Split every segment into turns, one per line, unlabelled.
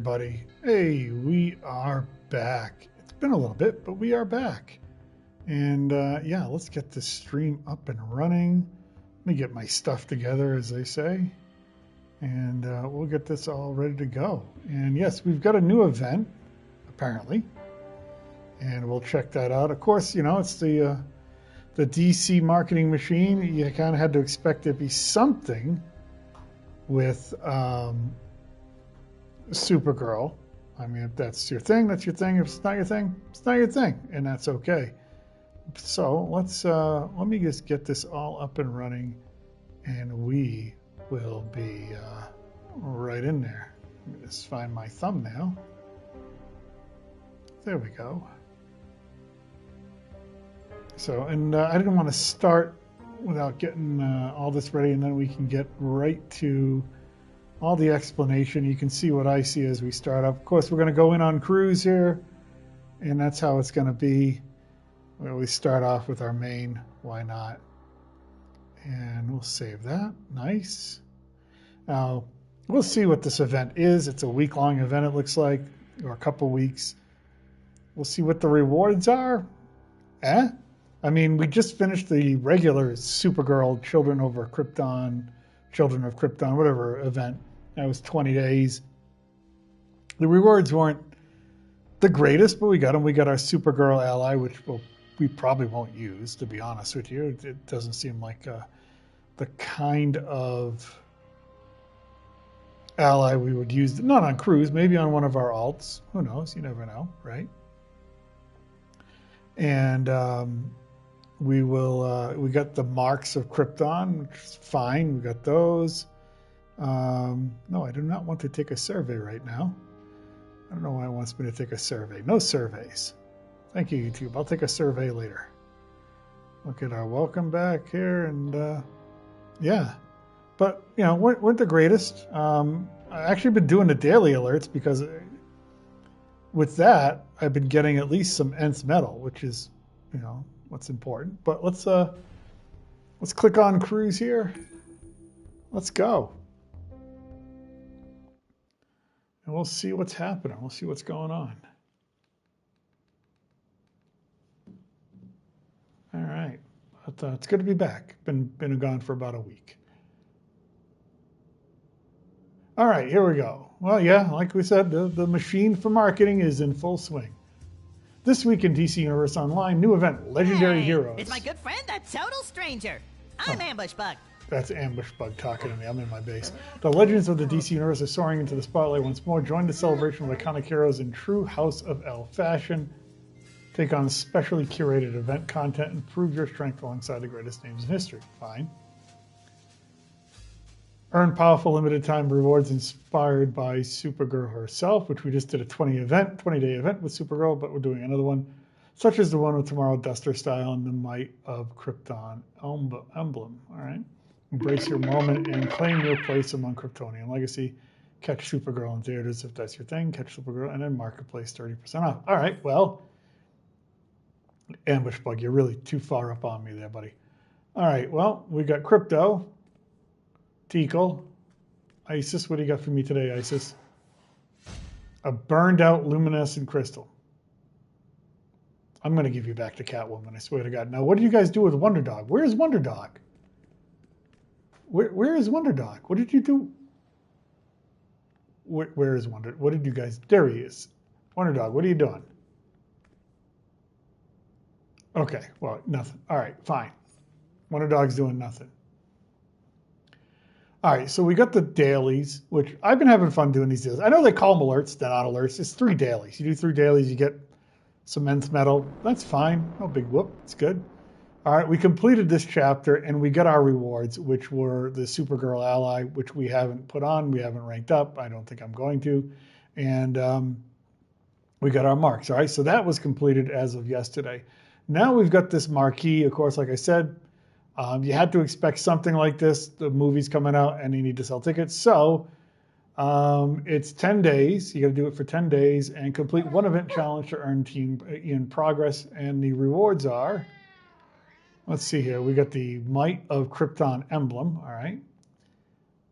Buddy, hey, we are back. It's been a little bit, but we are back. And yeah, let's get this stream up and running. Let me get my stuff together, as they say, and we'll get this all ready to go. And yes, we've got a new event, apparently, and we'll check that out. Of course, you know, it's the DC marketing machine. You kind of had to expect it to be something with Supergirl. I mean, if that's your thing, that's your thing. If it's not your thing, it's not your thing, and that's okay. So let me just get this all up and running, and we will be right in there. Let me just find my thumbnail. There we go. So, and I didn't want to start without getting all this ready, and then we can get right to all the explanation. You can see what I see as we start up. Of course, we're going to go in on cruise here, and that's how it's going to be. We start off with our main, why not? And we'll save that. Nice. Now, we'll see what this event is. It's a week-long event, it looks like, or a couple weeks. We'll see what the rewards are. I mean, we just finished the regular Supergirl Children of Krypton, whatever event. That was 20 days. The rewards weren't the greatest, but we got them. We got our Supergirl ally, which we probably won't use, to be honest with you. It doesn't seem like the kind of ally we would use. Not on cruise, maybe on one of our alts. Who knows? You never know, right? And we got the marks of Krypton, which is fine. We got those. No, I do not want to take a survey right now. I don't know why it wants me to take a survey. No surveys. Thank you, YouTube. I'll take a survey later. Look at our welcome back here, and yeah. But, you know, weren't the greatest. I actually been doing the daily alerts because with that, I've been getting at least some nth metal, which is, you know, what's important. But let's click on cruise here. Let's go. And we'll see what's happening. We'll see what's going on. All right. But, it's good to be back. Been gone for about a week. All right, here we go. Well, yeah, like we said, the machine for marketing is in full swing. This week in DC Universe Online, new event, Legendary Heroes.
It's my good friend, that total stranger. I'm Ambush Bug.
That's Ambush Bug talking to me. I'm in my base. The legends of the DC Universe are soaring into the spotlight once more. Join the celebration of iconic heroes in true House of L fashion. Take on specially curated event content and prove your strength alongside the greatest names in history. Fine. Earn powerful limited time rewards inspired by Supergirl herself, which we just did a 20-day event with Supergirl, but we're doing another one, such as the one with Tomorrow Duster style and the Might of Krypton emblem. All right. Embrace your moment and claim your place among Kryptonian legacy. Catch Supergirl in theaters if that's your thing. Catch Supergirl and then Marketplace 30% off. All right, well, Ambush Bug, you're really too far up on me there, buddy. All right, well, we got Crypto, Teakle, Isis. What do you got for me today, Isis? A burned out luminescent crystal. I'm going to give you back to Catwoman, I swear to God. Now, what did you guys do with Wonder Dog? Where's Wonder Dog? Where is Wonder Dog? What did you do? Where is Wonder? What did you guys? There he is. Wonder Dog, what are you doing? Okay, well, nothing. All right, fine. Wonder Dog's doing nothing. All right, so we got the dailies, which I've been having fun doing these dailies. I know they call them alerts, they're not alerts. It's 3 dailies. You do 3 dailies, you get some nth metal. That's fine. No big whoop. It's good. All right, we completed this chapter, and we got our rewards, which were the Supergirl ally, which we haven't put on. We haven't ranked up. I don't think I'm going to. And we got our marks. All right, so that was completed as of yesterday. Now we've got this marquee. Of course, like I said, you had to expect something like this. The movie's coming out, and you need to sell tickets. So it's 10 days. You got to do it for 10 days and complete 1 event challenge to earn team in progress. And the rewards are... Let's see here. We got the Might of Krypton emblem. All right.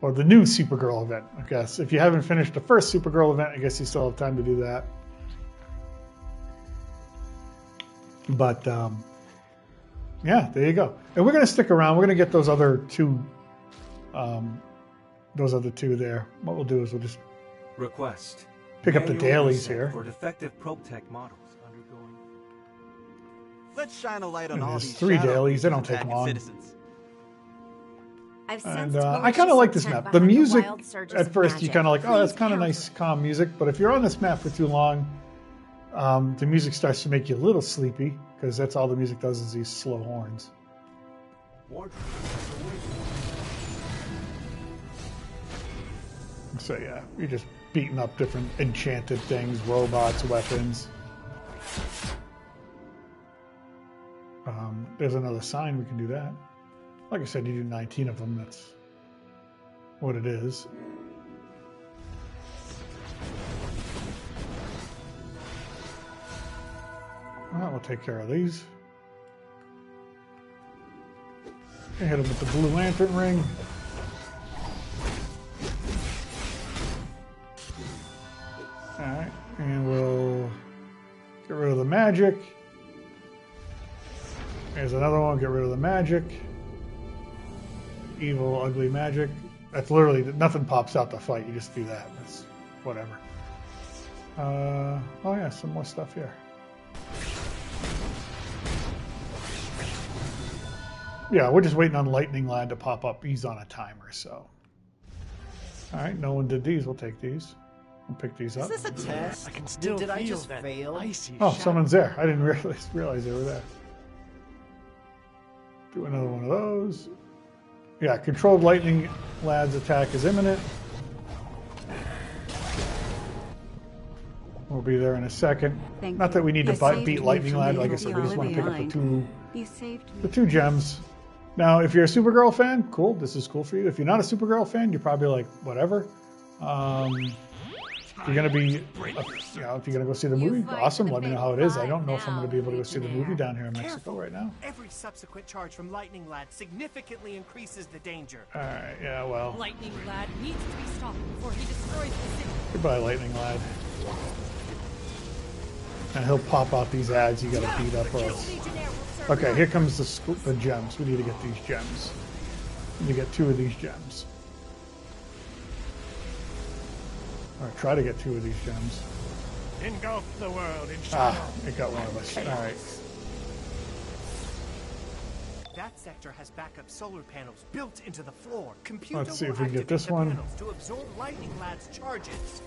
or the new Supergirl event, I guess. If you haven't finished the first Supergirl event, I guess you still have time to do that. But yeah, there you go. And we're going to stick around. We're going to get those other two there. What we'll do is we'll just
request
pick up the dailies here.
For defective ProTech models undergoing.
Let's shine a light on
And
all
there's
these
3
shadow
dailies. They don't
creatures
take
attacking
long.
citizens.
And I kind of like this map. The music, at first, you kind of like, oh, that's kind of nice, calm music. But if you're on this map for too long, the music starts to make you a little sleepy, because that's all the music does is these slow horns. So yeah, you're just beating up different enchanted things, robots, weapons. There's another sign, we can do that. Like I said, you do 19 of them, that's what it is. Alright, we'll take care of these. Hit them with the blue lantern ring. Alright, and we'll get rid of the magic. There's another one, get rid of the magic. Evil, ugly magic. That's literally, nothing pops out to fight, you just do that. That's whatever. Oh yeah, some more stuff here. Yeah, we're just waiting on Lightning Lad to pop up. He's on a timer, so. Alright, no one did these, we'll take these. We'll pick these up.
Is this a test?
I can still
Did I
feel
just
that
fail?
icy
Oh,
shadow.
someone's there. I didn't realize they were there. Do another one of those. Yeah, controlled Lightning Lad's attack is imminent. We'll be there in a second. Not that we need to beat Lightning Lad, like I said, we just want to pick up the two gems. Now, if you're a Supergirl fan, cool. This is cool for you. If you're not a Supergirl fan, you're probably like, whatever. If you're gonna be, if you're gonna go see the movie, awesome. Let me know how it is. I don't know if I'm gonna be able to go see the movie down here in Mexico right now.
Every subsequent charge from Lightning Lad significantly increases the danger.
All right, yeah, well.
Lightning Lad needs to be stopped before he destroys the city.
Goodbye, Lightning Lad. And he'll pop out these ads you gotta beat up or else. Okay, here comes the gems. We need to get these gems. We need to get 2 of these gems. Or try to get 2 of these gems.
Engulf the world in shadow.
It got one of us. Alright.
That sector has backup solar panels built into the floor.
Let's see if we can get this one.
To absorb Lightning Lad's charges.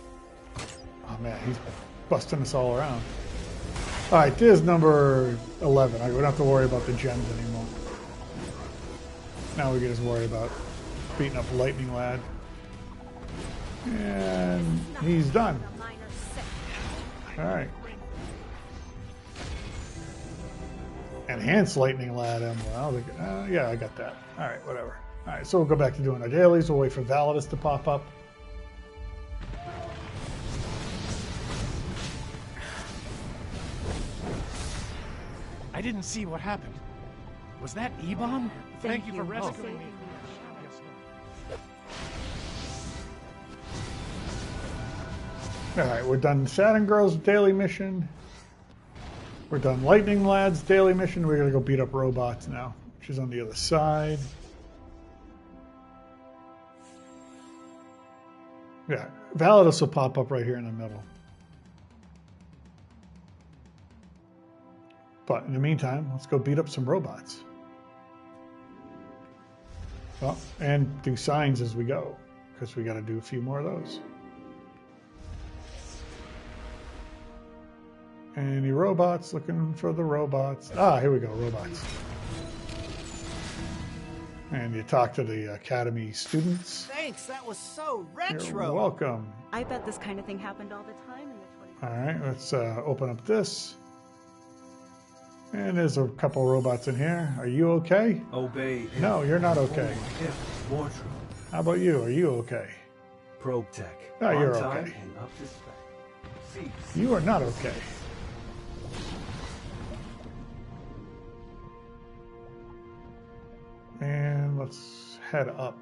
Oh man, he's busting us all around. Alright, there's number 11. We don't have to worry about the gems anymore. Now we can just worry about beating up Lightning Lad. And he's done. Alright. Enhanced Lightning Lad ammo. Yeah, I got that. Alright, whatever. Alright, so we'll go back to doing our dailies. We'll wait for Validus to pop up.
I didn't see what happened. Was that E-bomb? Thank you for rescuing me.
Alright, we're done Saturn Girl's daily mission. We're done Lightning Lad's daily mission. We're going to go beat up robots now, which is on the other side. Yeah, Validus will pop up right here in the middle. But in the meantime, let's go beat up some robots. Well, and do signs as we go, because we got to do a few more of those. Any robots? Looking for the robots. Here we go, robots. And you talk to the Academy students.
Thanks, that was so retro.
You're welcome.
I bet this kind of thing happened all the time in the 20s.
All right, let's open up this. And there's a couple robots in here. Are you okay?
Obey.
No, you're not okay.
Wardrobe.
How about you? Are you okay?
ProTech.
Oh, you're
On time
okay.
and up to spec. Seats.
You are not okay. And let's head up.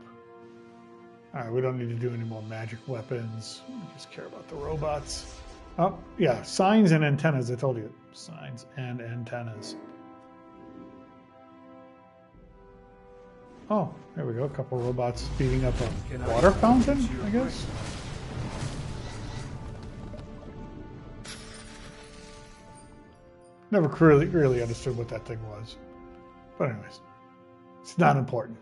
Alright, we don't need to do any more magic weapons. We just care about the robots. Oh, yeah, signs and antennas, I told you. Signs and antennas. Oh, there we go, a couple robots beating up a water fountain, I guess? Never really understood what that thing was. But anyways, it's not important.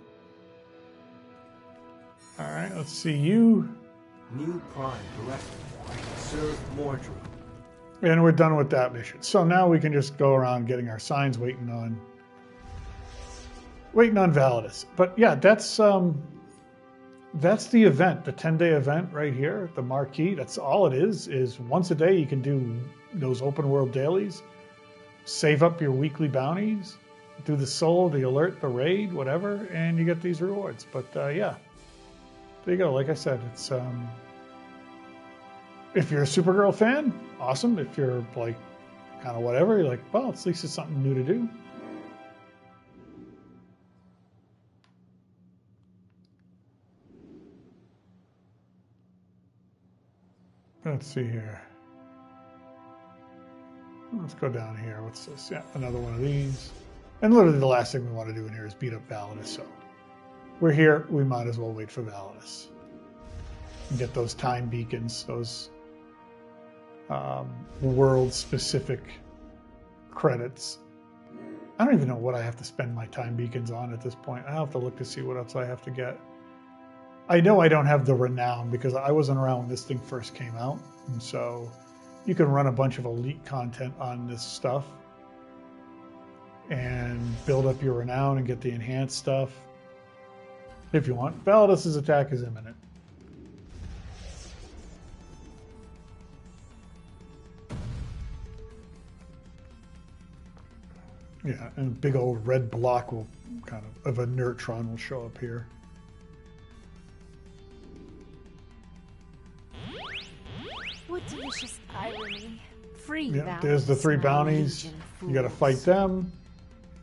Alright, let's see you.
New Prime Directive. Serve Mordru.
And we're done with that mission. So now we can just go around getting our signs, waiting on Validus. But yeah, that's the event, the 10-day event right here, the marquee. That's all it is once a day you can do those open world dailies, save up your weekly bounties, do the solo, the alert, the raid, whatever, and you get these rewards. But yeah, there you go. Like I said, it's if you're a Supergirl fan, awesome. If you're like kind of whatever, you're like, well, at least it's something new to do. Let's see here. Let's go down here. What's this? Yeah, another one of these. And literally the last thing we want to do in here is beat up Validus. So we're here. We might as well wait for Validus. And get those time beacons, those world-specific credits. I don't even know what I have to spend my time beacons on at this point. I have to look to see what else I have to get. I know I don't have the renown because I wasn't around when this thing first came out. And so you can run a bunch of elite content on this stuff and build up your renown and get the enhanced stuff if you want. Validus' attack is imminent. Yeah, and a big old red block will kind of a neutron will show up here.
What delicious irony. Free
Yeah, there's the 3 bounties. You got to fight them,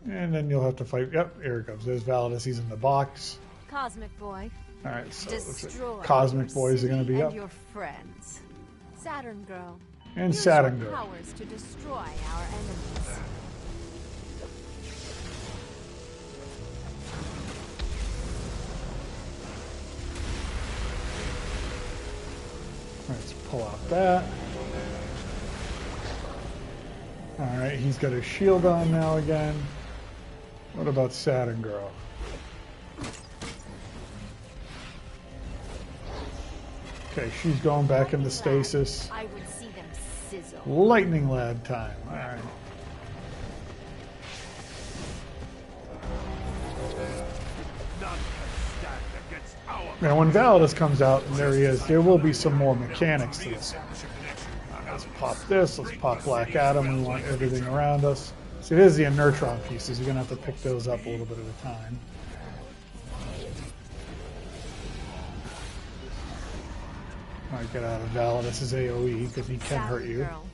and then you'll have to fight. Yep, here it comes. There's Validus. He's in the box.
Cosmic Boy.
All right, so
Destroy
Cosmic Boys are going to be
and
up.
Your friends. Saturn Girl.
And
Use
Saturn
your
Girl.
powers to destroy our enemies.
Let's pull out that. Alright, he's got his shield on now again. What about Saturn Girl? Okay, she's going back into stasis.
I would see them sizzle.
Lightning Lad time. Alright. Now, when Validus comes out, and there he is, there will be some more mechanics to this. Let's pop this. Let's pop Black Adam. We want everything around us. See, there's the inertron pieces. You're going to have to pick those up a little bit at a time. All right, get out of Validus' AoE, because he can hurt you.
Girl.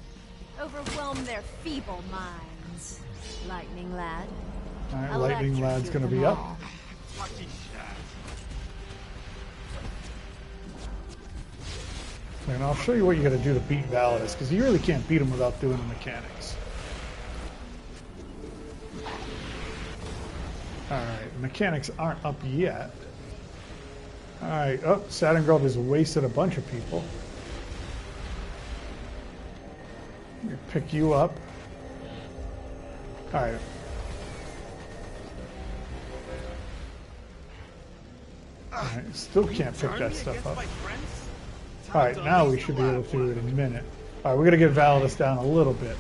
Overwhelm their feeble minds. Lightning Lad.
All right, Lightning Lad's going to be up. And I'll show you what you got to do to beat Validus, because you really can't beat him without doing the mechanics. Alright, mechanics aren't up yet. Alright, oh, Saturn Girl just wasted a bunch of people. Let me pick you up. Alright. Alright, still can't pick that stuff up. Alright, now we should be able to do it in a minute. Alright, we're going to get Validus down a little bit.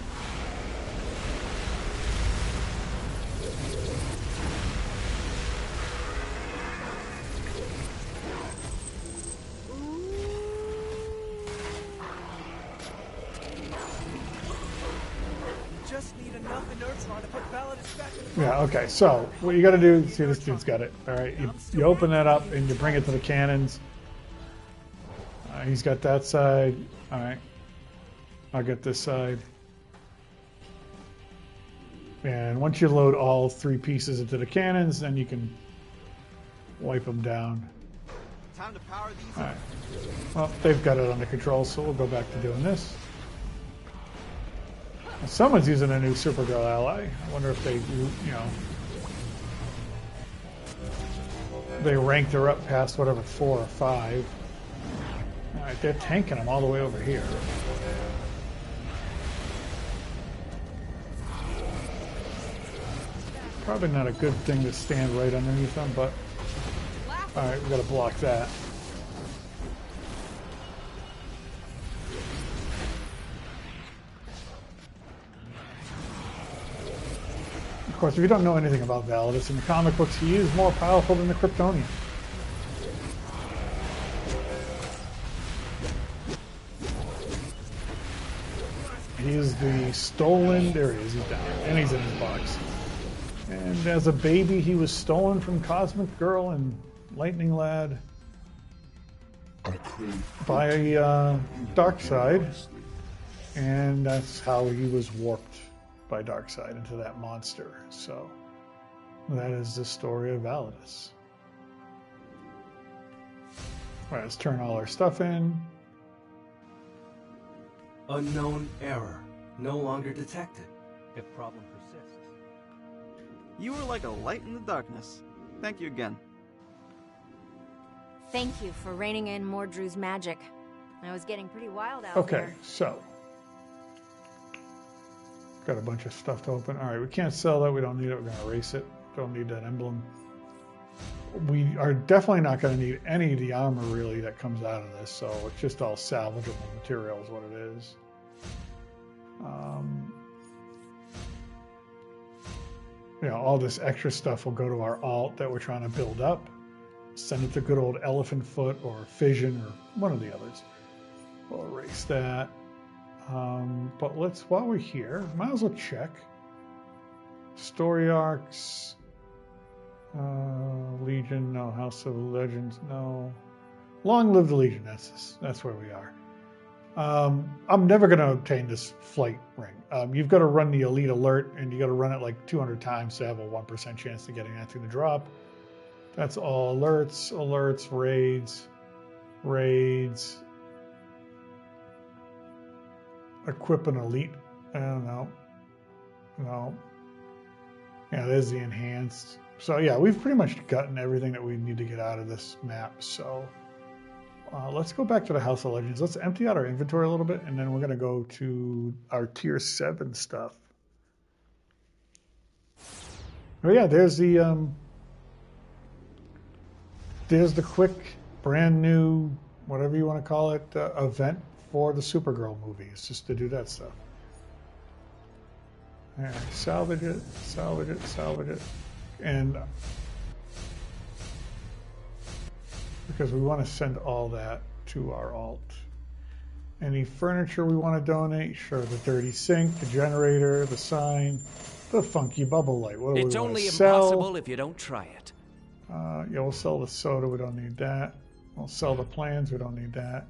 Just need enough inertron to put Validus back in the
Yeah, okay, so what you got to do, see this dude's got it. Alright, you open that up and you bring it to the cannons. He's got that side. Alright. I'll get this side. And once you load all 3 pieces into the cannons, then you can wipe them down.
Time to power these.
All right. Well, they've got it under control, so we'll go back to doing this. Someone's using a new Supergirl ally. I wonder if they, you know, they ranked her up past whatever 4 or 5. All right, they're tanking them all the way over here. Probably not a good thing to stand right underneath them, but all right, we got to block that. Of course, if you don't know anything about Validus, in the comic books, he is more powerful than the Kryptonian. He is the stolen, there he is, he's down, and he's in his box. And as a baby, he was stolen from Cosmic Girl and Lightning Lad by Darkseid, and that's how he was warped by Darkseid into that monster. So that is the story of Validus. All right, let's turn all our stuff in.
Unknown error. No longer detected.
If problem persists. You were like a light in the darkness. Thank you again.
Thank you for reining in Mordru's magic. I was getting pretty wild out there.
Okay, so got a bunch of stuff to open. All right, we can't sell that. We don't need it. We're going to erase it. Don't need that emblem. We are definitely not going to need any of the armor, really, that comes out of this. So it's just all salvageable material is what it is. You know, all this extra stuff will go to our alt that we're trying to build up. Send it to good old Elephant Foot or Fission or one of the others. We'll erase that. But let's, while we're here, might as well check. Story arcs. Legion, no. House of Legends, no. Long live the Legion, that's where we are. I'm never going to obtain this flight ring. You've got to run the Elite Alert, and you got to run it like 200 times to have a 1% chance of getting that through the drop. That's all alerts, raids. Equip an Elite. I don't know. No. Yeah, there's the enhanced. So yeah, we've pretty much gotten everything that we need to get out of this map. So let's go back to the House of Legends. Let's empty out our inventory a little bit, and then we're going to go to our Tier 7 stuff. Oh yeah, there's the quick, brand new, whatever you want to call it, event for the Supergirl movie. It's just to do that stuff. All right, salvage it. And because we want to send all that to our alt. Any furniture we want to donate, sure, the dirty sink, the generator, the sign, the funky bubble light. What do
it's
we
only
sell?
Impossible if you don't try it.
Yeah, we'll sell the soda, we don't need that. We'll sell the plans, we don't need that.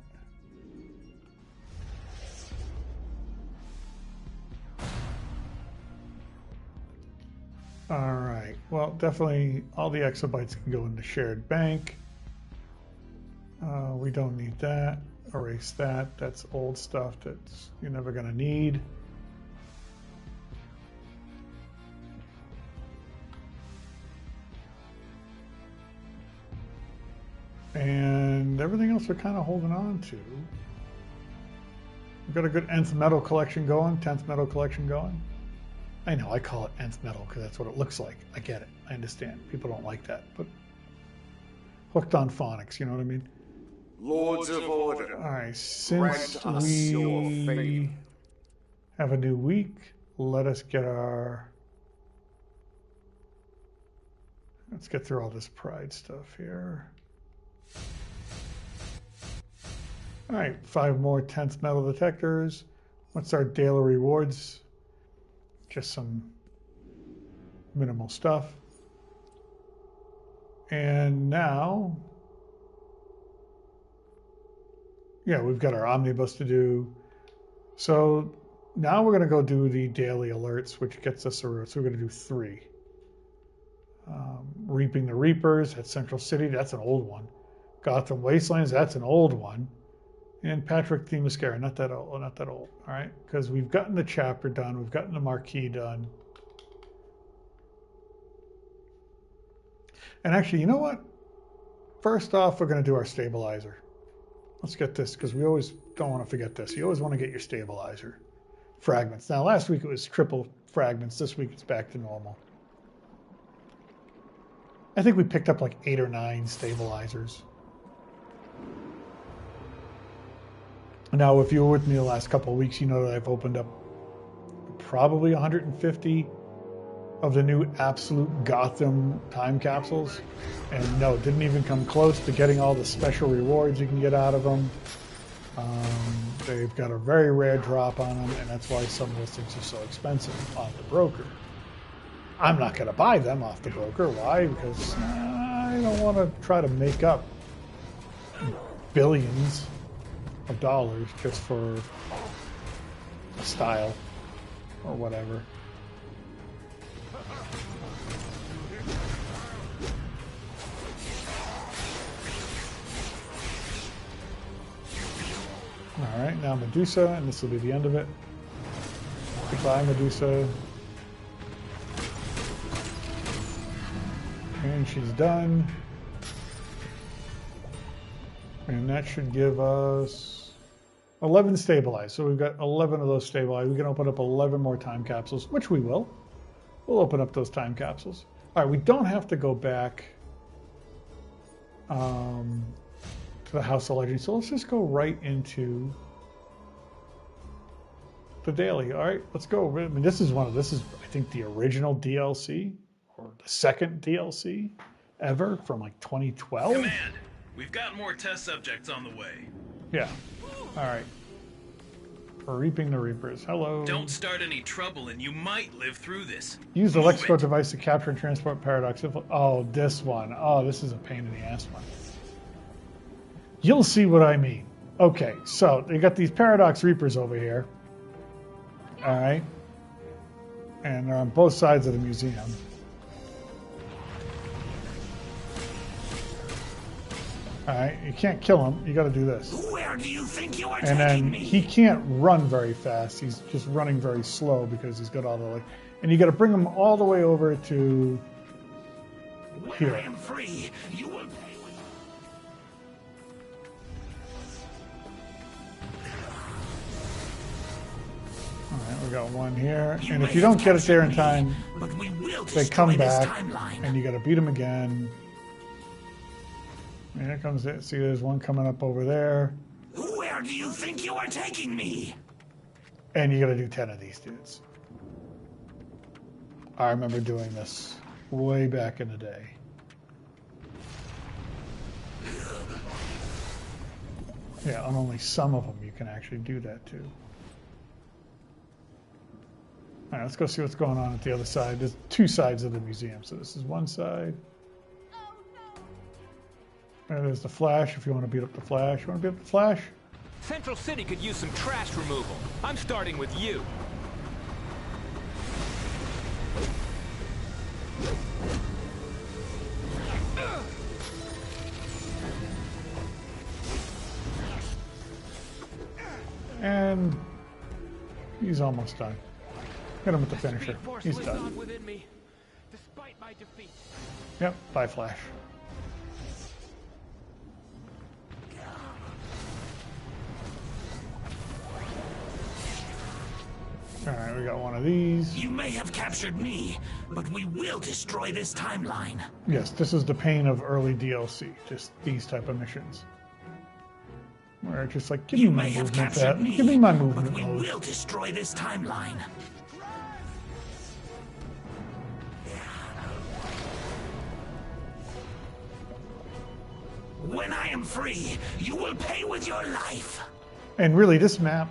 All right, well, definitely all the exabytes can go in the shared bank. We don't need that. Erase that. That's old stuff that you're never going to need. And everything else we're kind of holding on to. We've got a good nth metal collection going, 10th metal collection going. I know, I call it nth metal because that's what it looks like. I get it. I understand. People don't like that. But hooked on phonics, you know what I mean?
Lords of Order.
All right, since we have a new week, let us get our... Let's get through all this pride stuff here. All right, 5 more 10th metal detectors. What's our daily rewards? Just some minimal stuff. And now, yeah, we've got our Omnibus to do. So now we're going to go do the daily alerts, which gets us a... So we're going to do 3. Reaping the Reapers at Central City. That's an old one. Gotham Wastelands, that's an old one. And Patrick the Mascara, not that old, all right? Because we've gotten the chapter done, we've gotten the marquee done. And actually, you know what? First off, we're going to do our stabilizer. Let's get this, because we always don't want to forget this. You always want to get your stabilizer. Fragments. Now, last week it was triple fragments. This week it's back to normal. I think we picked up like 8 or 9 stabilizers. Now, if you were with me the last couple of weeks, you know that I've opened up probably 150 of the new Absolute Gotham time capsules. And no, didn't even come close to getting all the special rewards you can get out of them. They've got a very rare drop on them, and that's why some of those things are so expensive on the broker. I'm not going to buy them off the broker. Why? Because I don't want to try to make up billions of dollars just for a style or whatever. Alright, now Medusa, and this will be the end of it. Goodbye, Medusa. And she's done. And that should give us 11 stabilized. So we've got 11 of those stabilized. We can open up 11 more time capsules, which we will. We'll open up those time capsules. All right, we don't have to go back to the House of Legends. So let's just go right into the daily. All right, let's go. I mean, this is I think the original DLC or the second DLC ever from like 2012.
Command, we've got more test subjects on the way.
Yeah. All right. Reaping the Reapers. Hello.
Don't start any trouble and you might live through this.
Use the Lexico device to capture and transport Paradox. Oh, this one. Oh, this is a pain in the ass one. You'll see what I mean. Okay, so you got these Paradox Reapers over here. All right. And they're on both sides of the museum. All right, you can't kill him. You got to do this.
Where do you think you are
and then
me?
He can't run very fast. He's just running very slow because he's got all the like. And you got to bring him all the way over to here.
When I am free, you will pay with.
All right, we got one here, and if you don't get it there in time, they come back, and you got to beat them again. And here comes it. See, there's one coming up over there.
Where do you think you are taking me?
And you got to do 10 of these dudes. I remember doing this way back in the day. Yeah, on only some of them you can actually do that too. All right, let's go see what's going on at the other side. There's 2 sides of the museum. So this is one side. And there's the Flash, if you want to beat up the Flash. You want to beat up the Flash?
Central City could use some trash removal. I'm starting with you.
And he's almost done. Hit him with the finisher. He's done. Yep, bye Flash. Alright, we got one of these.
You may have captured me, but we will destroy this timeline.
Yes, this is the pain of early DLC. Just these type of missions. Where it's just like, give me my movement that. Give me my movement
mode. But we will destroy this timeline. When I am free, you will pay with your life.
And really, this map,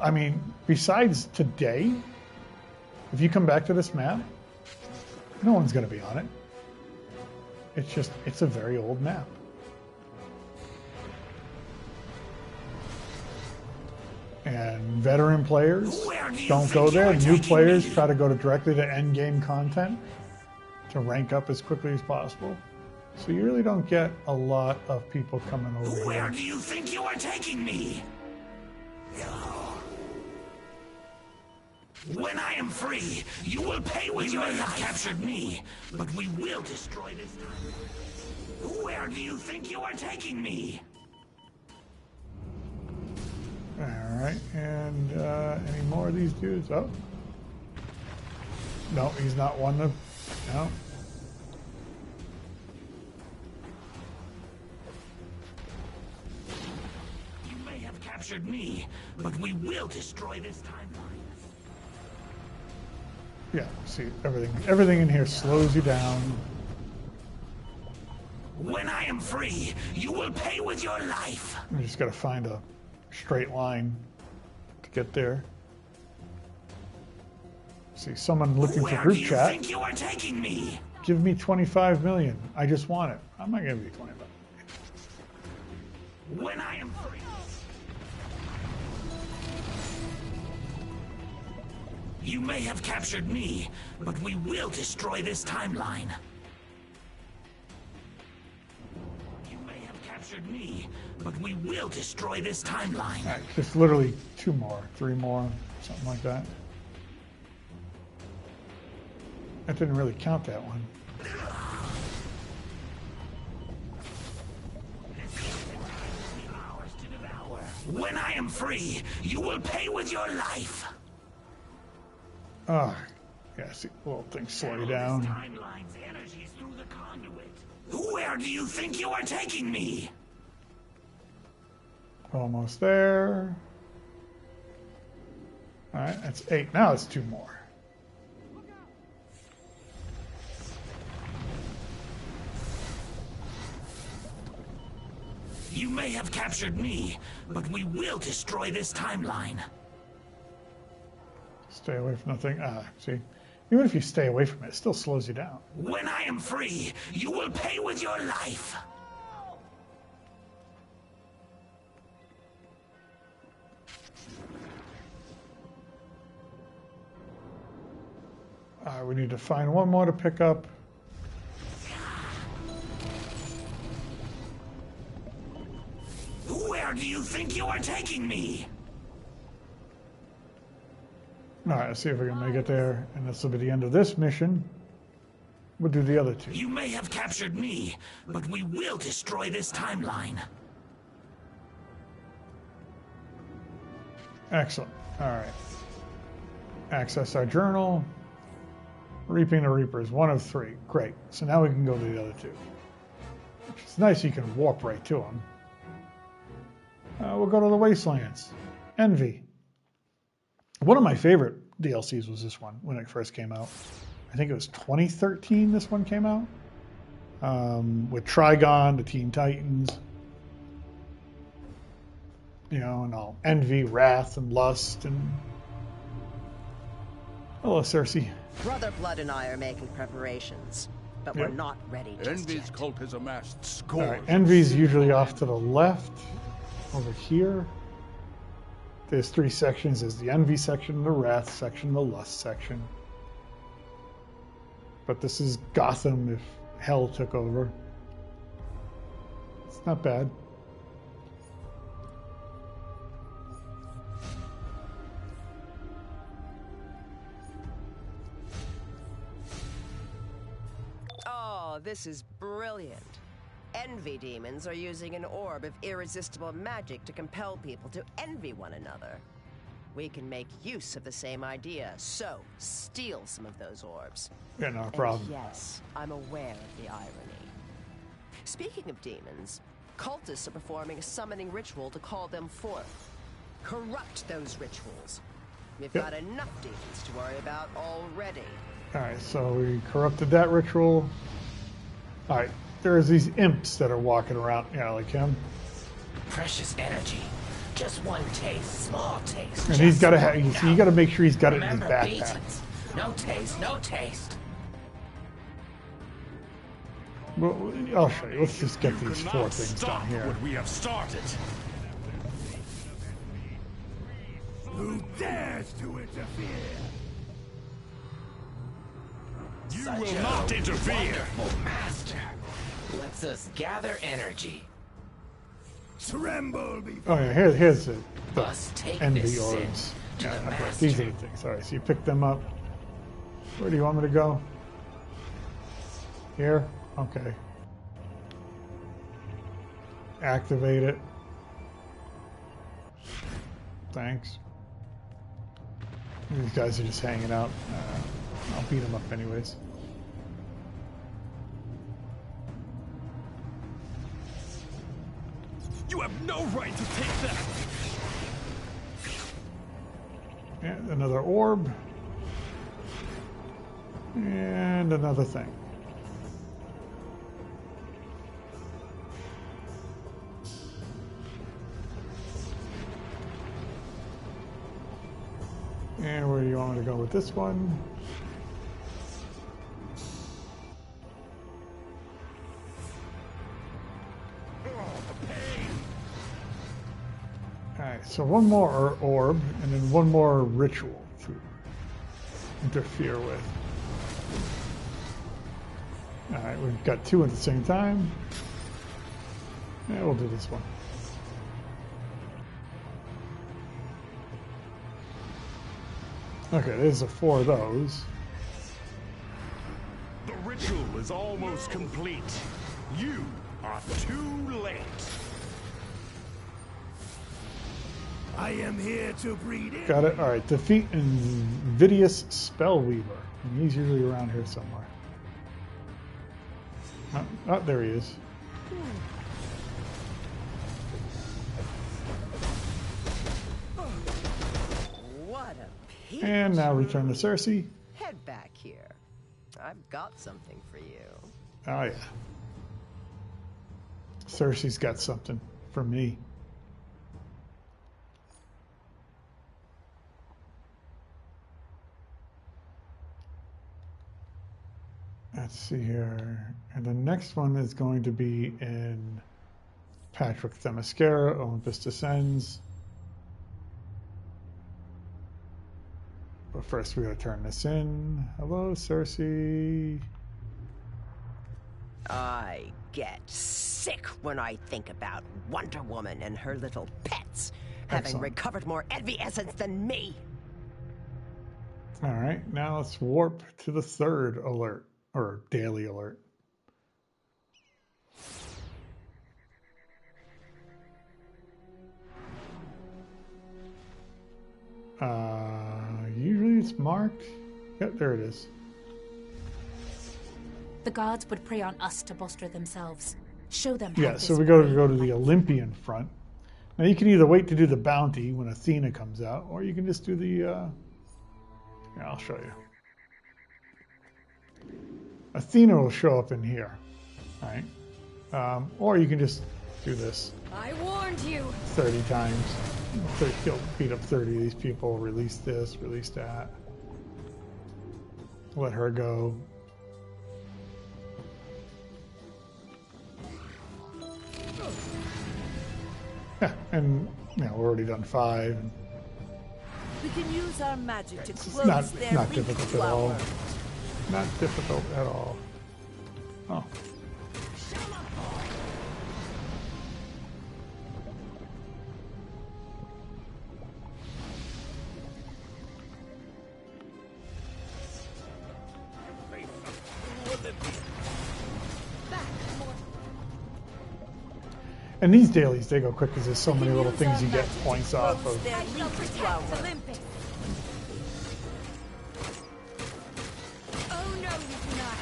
I mean, besides today, if you come back to this map, no one's going to be on it. It's a very old map. And veteran players don't go there. New players try to go directly to end game content to rank up as quickly as possible. So you really don't get a lot of people coming over here.
Where do you think you are taking me? When I am free, you will pay with your life. You have captured me, but we will destroy this time. Where do you think you are taking me?
Alright, and any more of these dudes? Oh. No, he's not one of... No.
You may have captured me, but we will destroy this timeline.
Yeah, see, everything in here slows you down.
When I am free, you will pay with your life.
You just gotta find a straight line to get there. See, someone looking for group chat.
Where do you think you are taking me?
Give me 25 million. I just want it. I'm not giving you 25 million.
When I am free. You may have captured me, but we will destroy this timeline. You may have captured me, but we will destroy this timeline.
Right, just literally 2 more, 3 more, something like that. That didn't really count that one.
When I am free, you will pay with your life.
Ah, yeah, see, little things slow you down.
Timeline's energies through the conduit. Where do you think you are taking me?
Almost there. Alright, that's 8. Now it's 2 more.
You may have captured me, but we will destroy this timeline.
Stay away from the thing. Ah, see? Even if you stay away from it, it still slows you down.
When I am free, you will pay with your life.
We need to find 1 more to pick up.
Where do you think you are taking me?
Alright, let's see if we can make it there. And this will be the end of this mission. We'll do the other 2.
You may have captured me, but we will destroy this timeline.
Excellent. Alright. Access our journal. Reaping the Reapers, 1 of 3. Great. So now we can go to the other 2. It's nice you can warp right to them. We'll go to the Wastelands. Envy. One of my favorite DLCs was this one when it first came out. I think it was 2013 this one came out. With Trigon, the Teen Titans. You know, and all envy, wrath, and lust, and... Hello, Cersei.
Brother Blood and I are making preparations, but we're not ready just
Envy's
yet.
cult has amassed scores.
Right, Envy's usually off to the left. Over here. There's 3 sections. There's the envy section, the wrath section, the lust section. But this is Gotham if hell took over. It's not bad.
Oh, this is brilliant. Envy demons are using an orb of irresistible magic to compel people to envy one another. We can make use of the same idea, so steal some of those orbs.
Yeah, no problem.
And yes, I'm aware of the irony. Speaking of demons, cultists are performing a summoning ritual to call them forth. Corrupt those rituals. We've got enough demons to worry about already.
Alright, so we corrupted that ritual. Alright. There's these imps that are walking around, like him.
Precious energy. Just 1 taste, small taste.
And he's got to have, you got to make sure he's got it in his backpack.
Beatings. No taste, no taste.
Well, I'll show you. Let's just get these 4 things done here.
What we have started.
Who dares to interfere?
You will not interfere.
Wonderful master. lets us gather energy.
Tremble
Oh yeah, here's the
take
envy
this sin
orbs.
to the
Okay,
master.
these 8 things. Alright, so you pick them up. Where do you want me to go? Here? Okay. Activate it. Thanks. These guys are just hanging out. I'll beat them up anyways.
You have no right to take that!
And another orb. And another thing. And where do you want me to go with this one? Alright, so one more orb, and then one more ritual to interfere with. Alright, we've got 2 at the same time. Yeah, we'll do this one. Okay, there's 4 of those.
The ritual is almost complete. You are too late. I am here to breed in.
Got it. All right. Defeat Invidious Spellweaver. And he's usually around here somewhere. Oh, there he is.
What a peach.
And now return to Cersei.
Head back here. I've got something for you.
Oh yeah. Cersei's got something for me. Let's see here. And the next one is going to be in Patrick Themyscira, Olympus Descends. But first we gotta turn this in. Hello, Cersei.
I get sick when I think about Wonder Woman and her little pets having
Excellent.
recovered more envy essence than me.
All right, now let's warp to the 3rd alert, or daily alert. Usually it's marked. Yep, there it is.
The gods would prey on us to bolster themselves. Show them how
Yeah,
this
so we go to the Olympian front. Now you can either wait to do the bounty when Athena comes out, or you can just do the. Yeah, I'll show you. Athena will show up in here, right? Or you can just do this
I warned you.
30 times. You'll beat up 30 of these people. Release this, release that. Let her go. Yeah, and we're already done 5.
We can use our magic to
It's
close
not
their leaf
difficult at all.
flower.
Not difficult at all. Oh. And these dailies, they go quick because there's so many little things you get points off of.
Their leaf flower.
Olympus. Oh no, you do not.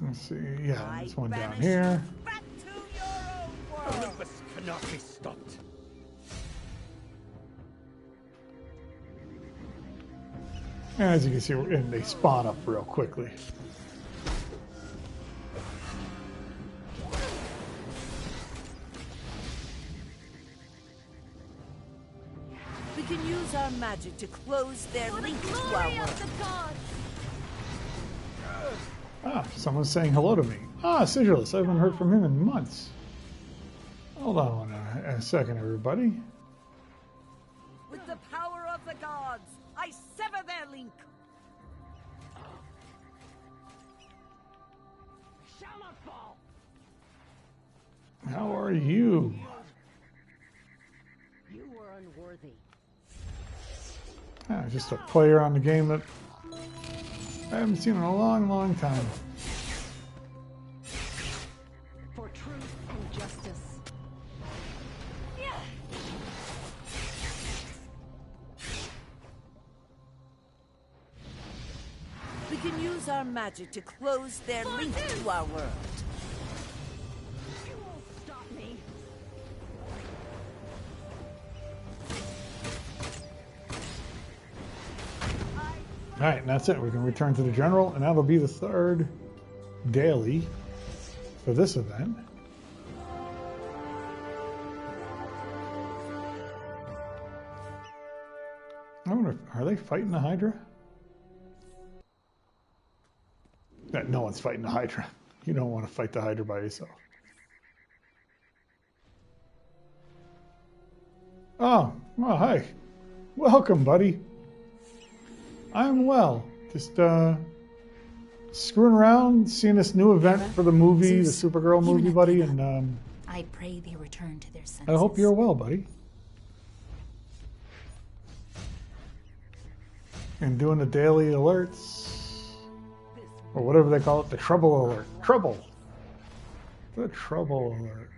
Let's see, yeah, there's one down here.
Olympus cannot be stopped.
And as you can see, and they spawn up real quickly.
We can use our magic to close their leaf
Glory
flower.
of the gods.
Ah, someone's saying hello to me. Ah, Sigilus, I haven't heard from him in months. Hold on a second, everybody.
With the power of the gods, I sever their link.
How are you?
You were unworthy.
Just a player on the game that I haven't seen in a long, long time.
For truth and justice.
We can use our magic to close their link to our world.
You won't stop me.
Alright, and that's it. We can return to the general, and that'll be the third daily for this event. I wonder, are they fighting the Hydra? No one's fighting the Hydra. You don't want to fight the Hydra by yourself. Oh, well, hi. Welcome, buddy. I'm well. Just screwing around, seeing this new event for the movie, the Supergirl movie, buddy, and
I pray they return to their senses.
I hope you're well, buddy. And doing the daily alerts, or whatever they call it, the trouble alert. Trouble. The trouble alert.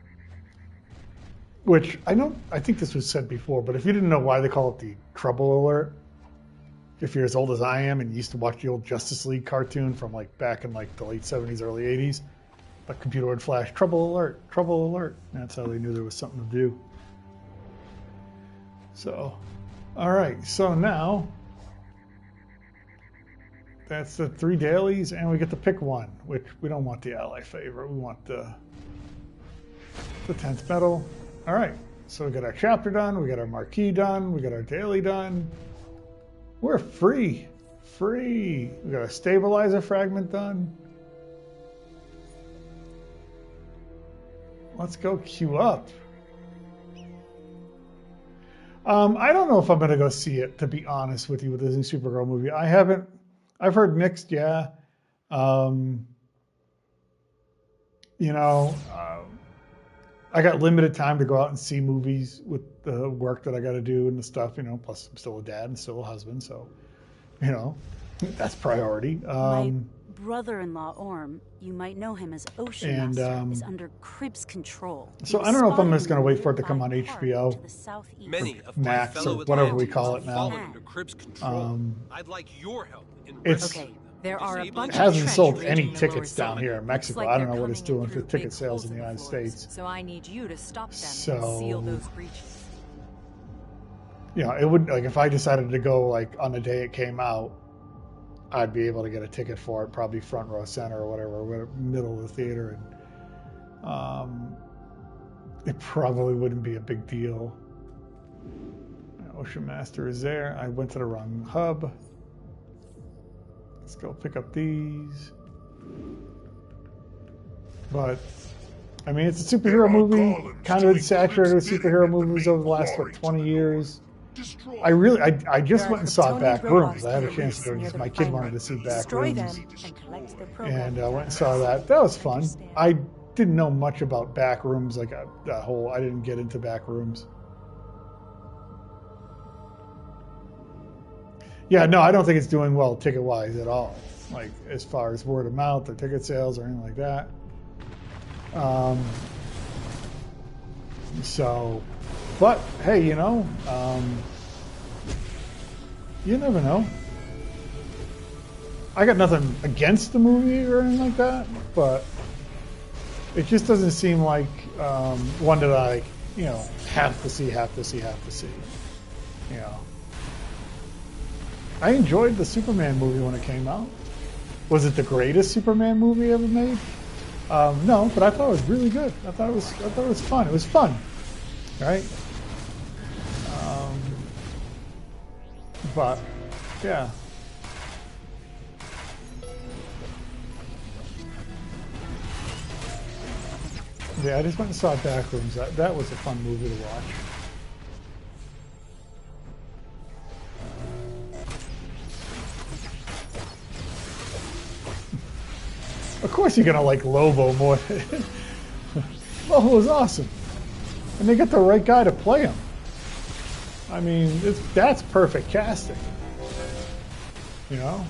Which, I think this was said before, but if you didn't know why they call it the trouble alert, if you're as old as I am and you used to watch the old Justice League cartoon from like back in like the late 70s, early 80s, the computer would flash, trouble alert, trouble alert. And that's how they knew there was something to do. So, all right, so now that's the 3 dailies, and we get to pick one, which we don't want the ally favorite. We want the 10th medal. All right, so we got our chapter done, we got our marquee done, we got our daily done. We're free. Free. We got a stabilizer fragment done. Let's go queue up. I don't know if I'm going to go see it, to be honest with you, with this new Supergirl movie. I haven't. I've heard mixed, yeah. I got limited time to go out and see movies with the work that I got to do and the stuff, plus I'm still a dad and still a husband, so, that's priority.
My brother-in-law, Orm, you might know him as Ocean Master, is under Crib's control.
So I don't know if I'm just going to wait for it to come on HBO, Max, or whatever we call it now.
I'd like your help in
There are a bunch
it hasn't sold any tickets down here in Mexico. I don't know what it's doing for ticket sales in the United States.
So I need you to stop them and seal those breaches.
It would, like, if I decided to go like on the day it came out, I'd be able to get a ticket for it, probably front row center or whatever, middle of the theater, and it probably wouldn't be a big deal. Ocean Master is there. I went to the wrong hub. Let's go pick up these. But, I mean, it's a superhero movie. Kind of been saturated with superhero movies over the last, 20 years. I just went and saw Back Rooms. I had a chance to go because my kid wanted to see Back Rooms. And I went and saw that. That was fun. I didn't know much about Back Rooms, like that whole, I didn't get into Back Rooms. Yeah, no, I don't think it's doing well ticket-wise at all. Like, as far as word of mouth or ticket sales or anything like that. But, hey, you never know. I got nothing against the movie or anything like that, but it just doesn't seem like one that I, have to see. I enjoyed the Superman movie when it came out. Was it the greatest Superman movie ever made? No, but I thought it was really good. I thought it was fun. It was fun, right? But yeah. Yeah, I just went and saw Back Rooms. That was a fun movie to watch. Of course you're going to like Lobo more. Oh, it was awesome. And they got the right guy to play him. I mean, that's perfect casting. You know?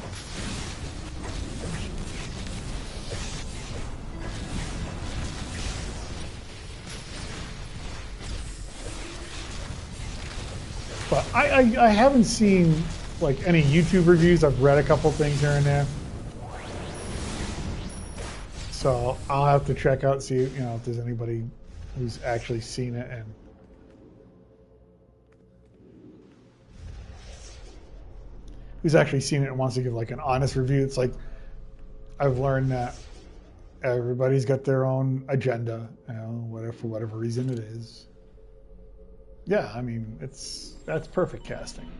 But I haven't seen like any YouTube reviews. I've read a couple things here and there. So I'll have to check out, see, you know, if there's anybody who's actually seen it and wants to give like an honest review. It's like I've learned that everybody's got their own agenda, you know, for whatever reason it is. Yeah, I mean, that's perfect casting.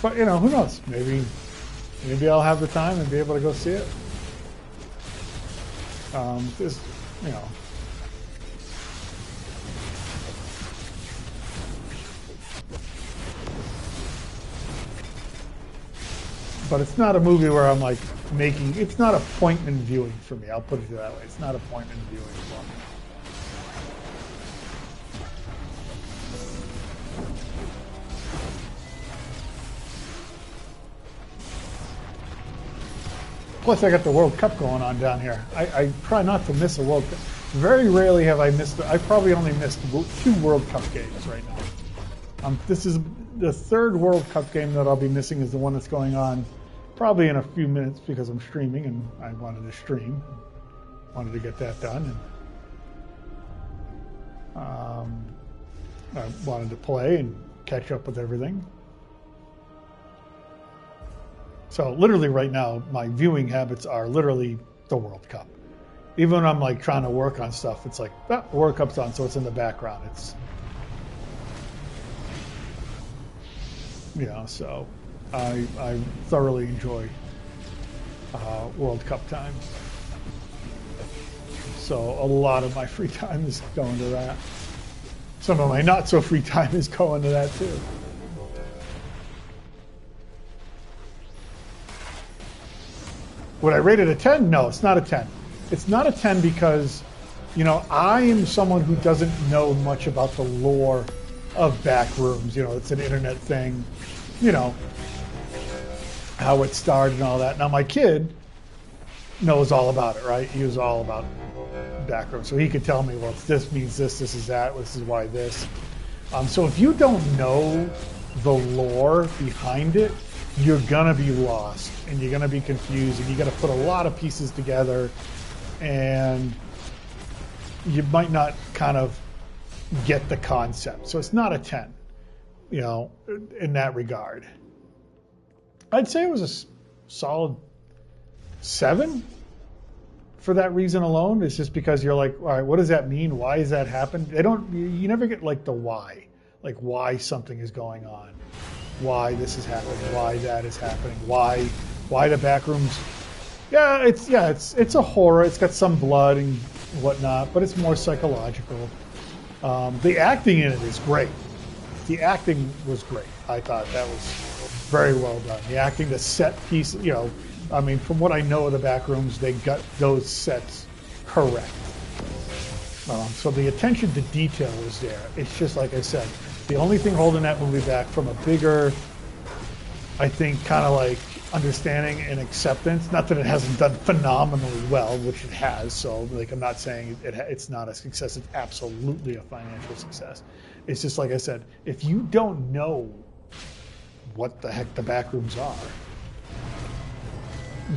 But, you know, who knows? Maybe I'll have the time and be able to go see it. Just, you know. But it's not a movie where I'm like it's not appointment viewing for me. I'll put it that way. It's not appointment viewing for me. Plus, I got the World Cup going on down here. I try not to miss a World Cup. Very rarely have I missed. I probably only missed 2 World Cup games right now. This is the 3rd World Cup game that I'll be missing. Is the one that's going on probably in a few minutes because I'm streaming and I wanted to stream. Wanted to get that done. And, I wanted to play and catch up with everything. So literally right now, my viewing habits are literally the World Cup. Even when I'm like trying to work on stuff, it's like, the World Cup's on, so it's in the background. It's, you know, so I thoroughly enjoy World Cup time. So a lot of my free time is going to that. Some of my not so free time is going to that too. Would I rate it a 10? No, it's not a 10. It's not a 10 because, you know, I am someone who doesn't know much about the lore of Backrooms. You know, it's an internet thing, you know, how it started and all that. Now, my kid knows all about it, right? He was all about Backrooms. So he could tell me, well, this means this, this is that, this is why this. So if you don't know the lore behind it, you're gonna be lost and you're gonna be confused and you gotta put a lot of pieces together and you might not kind of get the concept. So it's not a 10, you know, in that regard. I'd say it was a solid 7 for that reason alone. It's just because you're like, all right, what does that mean? Why does that happen? You never get like the why, like why something is going on. Why this is happening, why that is happening, why the Backrooms. Yeah, it's a horror. It's got some blood and whatnot, but it's more psychological. The acting in it is great. The acting was great. I thought that was very well done. The acting, the set piece, you know, I mean, from what I know of the Backrooms, they got those sets correct. So the attention to detail was there. It's just like I said. The only thing holding that movie back from a bigger, I think, kind of like understanding and acceptance, not that it hasn't done phenomenally well, which it has, so like I'm not saying it's not a success, it's absolutely a financial success. It's just like I said, if you don't know what the heck the Backrooms are,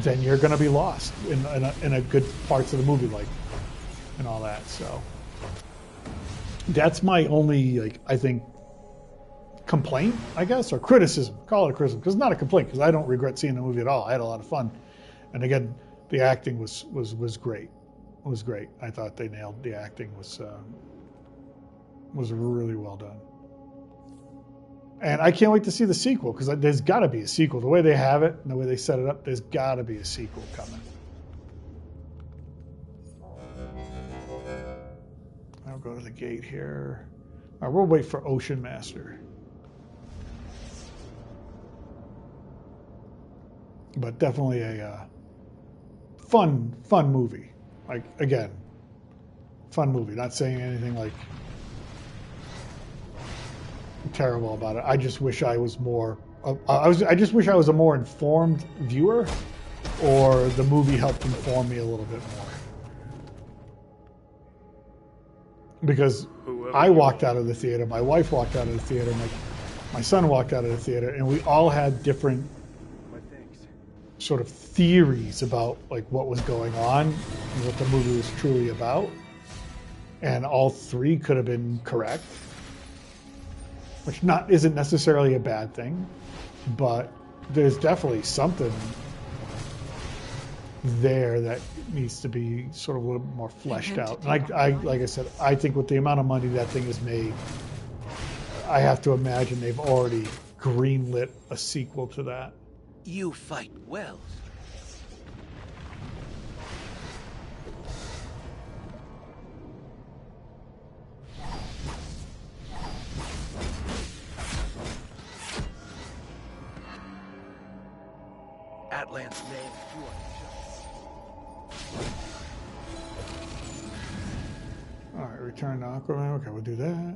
then you're going to be lost in a good parts of the movie, like, and all that, so. That's my only, like, I think, complaint, I guess, or criticism. Call it a criticism, because it's not a complaint, because I don't regret seeing the movie at all. I had a lot of fun. And again, the acting was great. It was great. I thought they nailed the acting. Was really well done. And I can't wait to see the sequel, because there's got to be a sequel. The way they have it, and the way they set it up, there's got to be a sequel coming. go to the gate here. All right, we'll wait for Ocean Master. But definitely a fun movie. Like, again, fun movie. Not saying anything like terrible about it. I just wish I was more. I just wish I was a more informed viewer, or the movie helped inform me a little bit more. Because I walked out of the theater, my wife walked out of the theater, my son walked out of the theater, and we all had different sort of theories about like what was going on and what the movie was truly about, and all three could have been correct, which isn't necessarily a bad thing, but there's definitely something there that needs to be sort of a little more fleshed out. And like I said, I think with the amount of money that thing has made, I have to imagine they've already greenlit a sequel to that.
You fight well. Atlan's name.
All right, return to Aquaman. Okay, we'll do that.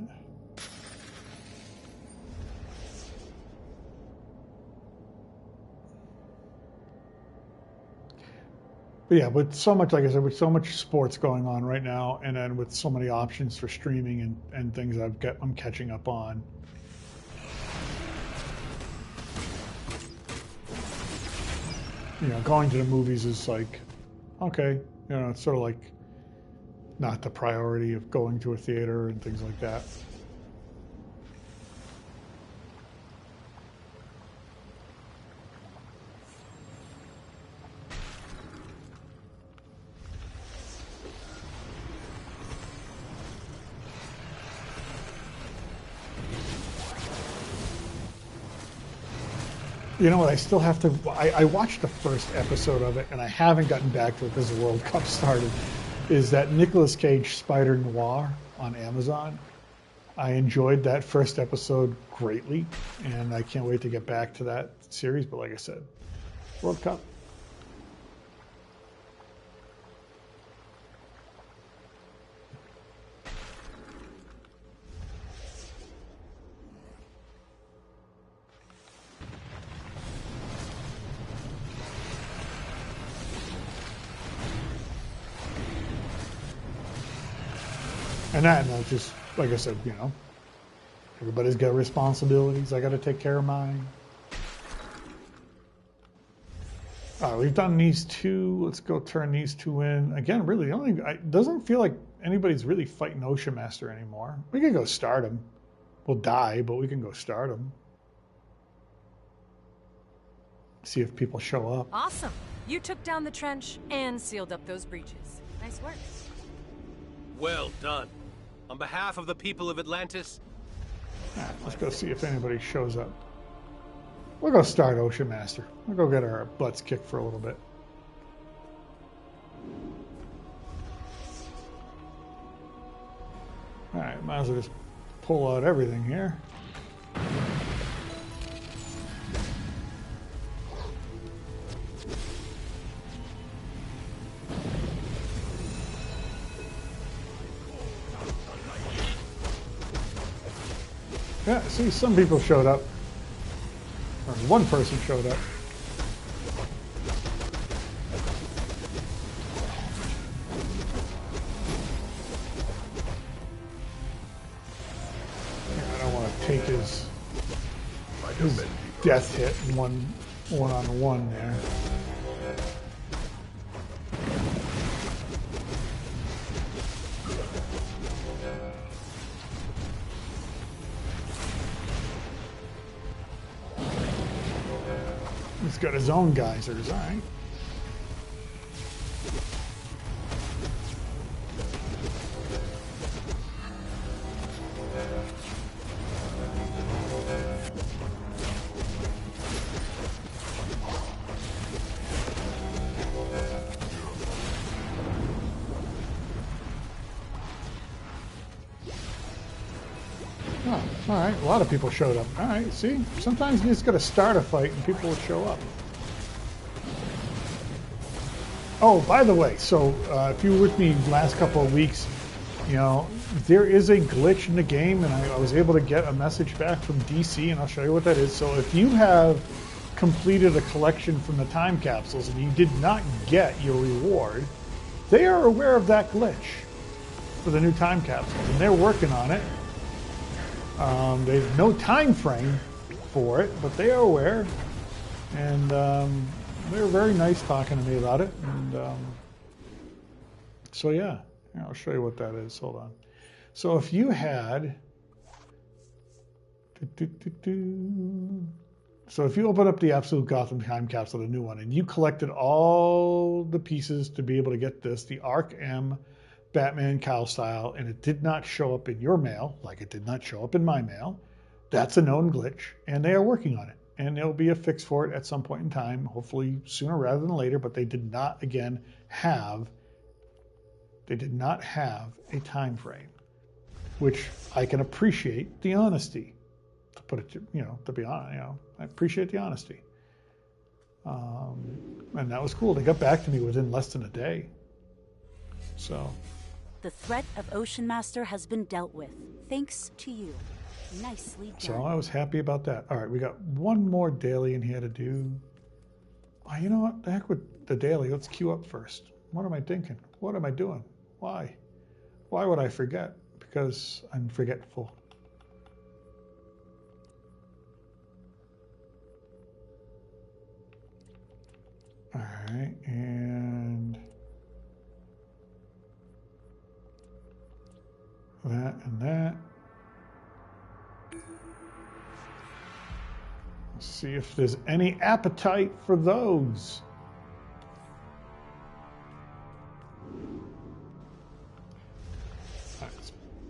But yeah, with so much, like I said, with so much sports going on right now, and then with so many options for streaming and things I'm catching up on. You know, going to the movies is like, okay, you know, it's sort of like not the priority of going to a theater and things like that. You know what, I still have to, I watched the first episode of it, and I haven't gotten back to it because the World Cup started, is that Nicolas Cage Spider Noir on Amazon. I enjoyed that first episode greatly, and I can't wait to get back to that series, but like I said, World Cup. And just, like I said, you know, everybody's got responsibilities. I got to take care of mine. All right, we've done these two. Let's go turn these two in. Again, really, it doesn't feel like anybody's really fighting Ocean Master anymore. We can go start him. We'll die, but we can go start him. See if people show up.
Awesome. You took down the trench and sealed up those breaches. Nice work.
Well done. On behalf of the people of Atlantis...
All right, let's go see if anybody shows up. We'll go start Ocean Master. We'll go get our butts kicked for a little bit. All right, might as well just pull out everything here. Yeah, see, some people showed up. Or one person showed up. Yeah, I don't want to take his death hit in one-on-one there. He's got his own geysers, all right. All right, a lot of people showed up. All right, see? Sometimes you just got to start a fight and people will show up. Oh, by the way, so if you were with me the last couple of weeks, you know, there is a glitch in the game, and I was able to get a message back from DC, and I'll show you what that is. So if you have completed a collection from the time capsules and you did not get your reward, they are aware of that glitch for the new time capsules, and they're working on it. There's no time frame for it, but they are aware, and they were very nice talking to me about it. And so yeah, I'll show you what that is. Hold on. So if you had, so if you open up the Absolute Gotham time capsule, the new one, and you collected all the pieces to be able to get this, the Arc M Batman cowl style, and it did not show up in your mail, like it did not show up in my mail, that's a known glitch, and they are working on it. And there'll be a fix for it at some point in time, hopefully sooner rather than later, but they did not, again, have a time frame, which I can appreciate the honesty. To put it, to be honest, I appreciate the honesty. And that was cool. They got back to me within less than a day. So.
The threat of Ocean Master has been dealt with, thanks to you. Nicely done.
So I was happy about that. All right, we got one more daily in here to do. Oh, you know what? The heck with the daily. Let's queue up first. What am I thinking? What am I doing? Why? Why would I forget? Because I'm forgetful. All right, and that and that. Let's see if there's any appetite for those.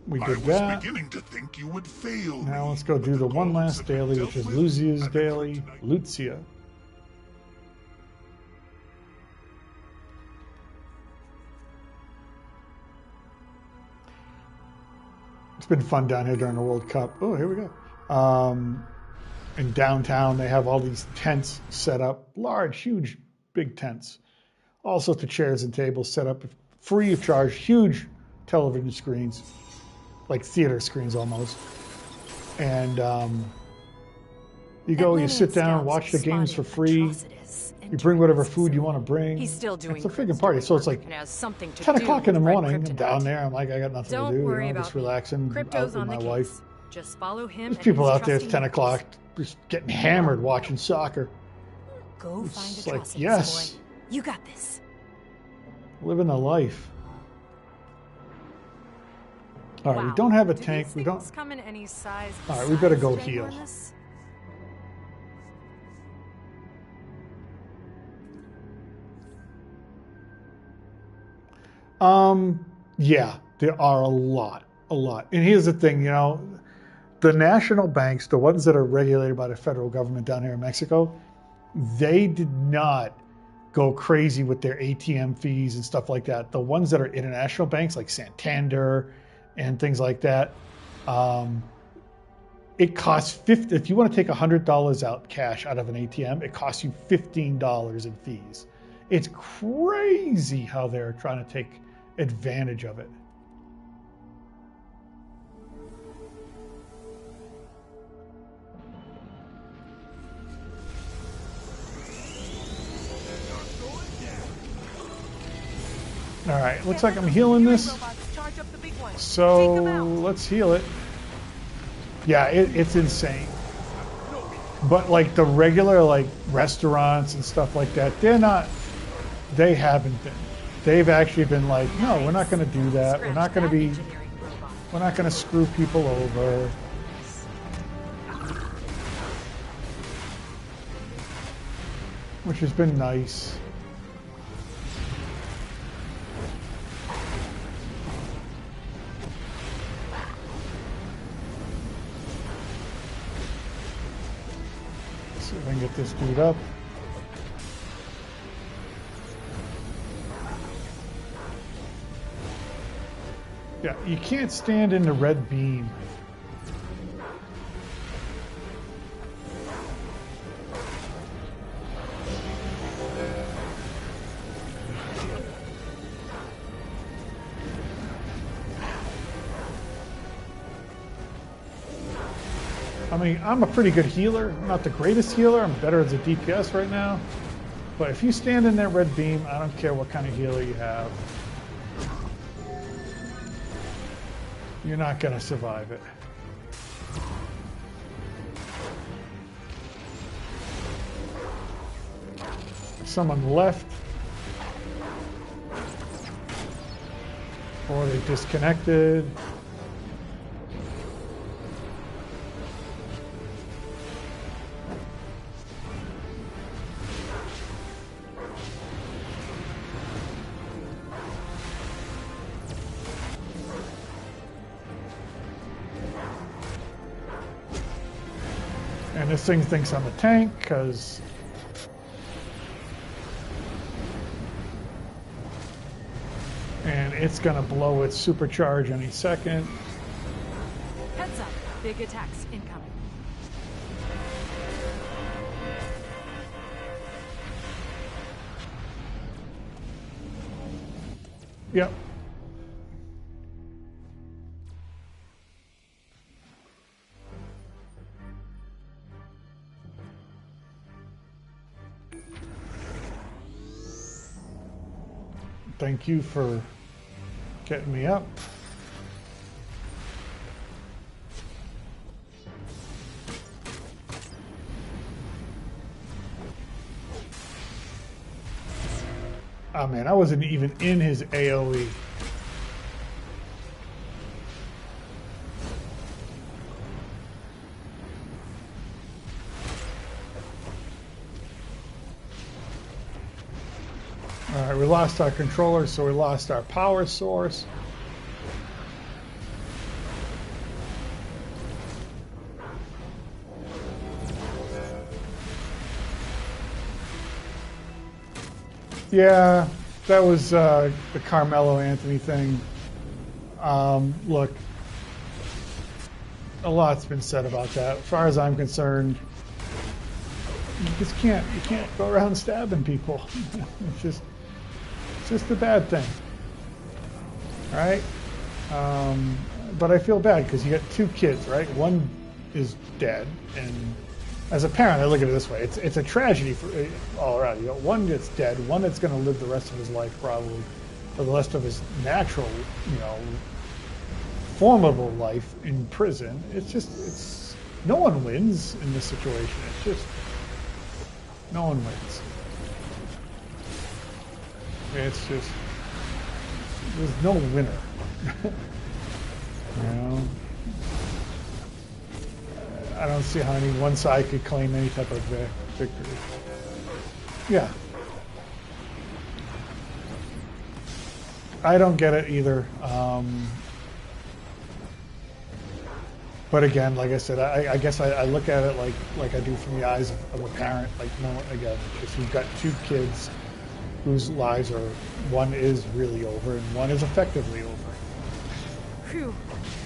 We did that.
I was beginning to think you would fail.
Now let's go do the one last daily, which is Lucia's daily. Lucia. It's been fun down here during the World Cup. Oh, here we go. In downtown, they have all these tents set up, large, huge, big tents. All sorts of chairs and tables set up, free of charge, huge television screens, like theater screens almost. And you go, you sit down, watch the games for free. You bring whatever food you want to bring.
He's still doing
it's a freaking party. So it's like 10 o'clock in the morning. I'm down there. I'm like, I got nothing to do. Just relaxing out with my wife.
Just follow him.
There's people out there at 10 o'clock just getting hammered watching soccer.
Go
it's
find
like,
Atrocitus,
yes.
boy. You got this.
Living the life. All right, we don't have a tank. We don't.
Come in any size.
All right, we better go heal. Yeah, there are a lot. And here's the thing, the national banks, the ones that are regulated by the federal government down here in Mexico, they did not go crazy with their ATM fees and stuff like that. The ones that are international banks like Santander and things like that, it costs if you want to take $100 out cash out of an ATM, it costs you $15 in fees. It's crazy how they're trying to take advantage of it. All right, looks like I'm healing this. So let's heal it. Yeah, it's insane. But like the regular restaurants and stuff like that, they haven't been. They've actually been like, no, we're not going to do that. We're not going to screw people over. Which has been nice. Let's see if I can get this dude up. Yeah, you can't stand in the red beam. I mean, I'm a pretty good healer. I'm not the greatest healer. I'm better as a DPS right now. But if you stand in that red beam, I don't care what kind of healer you have. You're not going to survive it. Someone left. Or they disconnected. And this thing thinks I'm a tank because and it's gonna blow its supercharge any second.
Heads up, big attacks incoming.
Yep. Thank you for getting me up. Oh man, I wasn't even in his AoE. Alright, we lost our controller, so we lost our power source. Yeah, that was the Carmelo Anthony thing. Look, a lot's been said about that. As far as I'm concerned, you can't go around stabbing people. It's just a bad thing. All right? But I feel bad because you got two kids, right? One is dead, and as a parent, I look at it this way: it's a tragedy for all around. You got one that's dead, one that's going to live the rest of his life probably, for the rest of his natural, formidable life in prison. It's no one wins in this situation. It's just no one wins. It's just there's no winner. I don't see how any one side could claim any type of victory. Yeah. I don't get it either. But again, like I said, I guess I look at it like I do from the eyes of a parent. Like, no, again, if you've got two kids whose lives are, one is really over and one is effectively over.
Phew,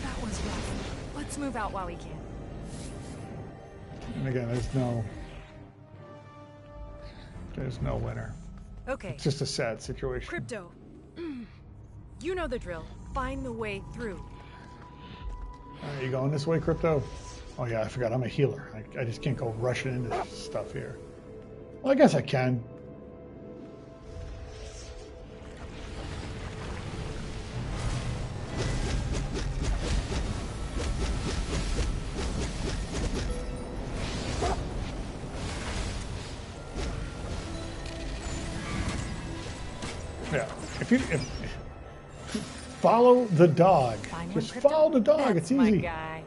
that was rough. Let's move out while we can.
And again, there's no winner.
Okay.
It's just a sad situation.
Crypto, you know the drill. Find the way through.
Are you going this way, Crypto? Oh yeah, I forgot. I'm a healer. I just can't go rushing into stuff here. Well, I guess I can. Yeah, if follow the dog. Just follow the dog. It's easy.
Guy.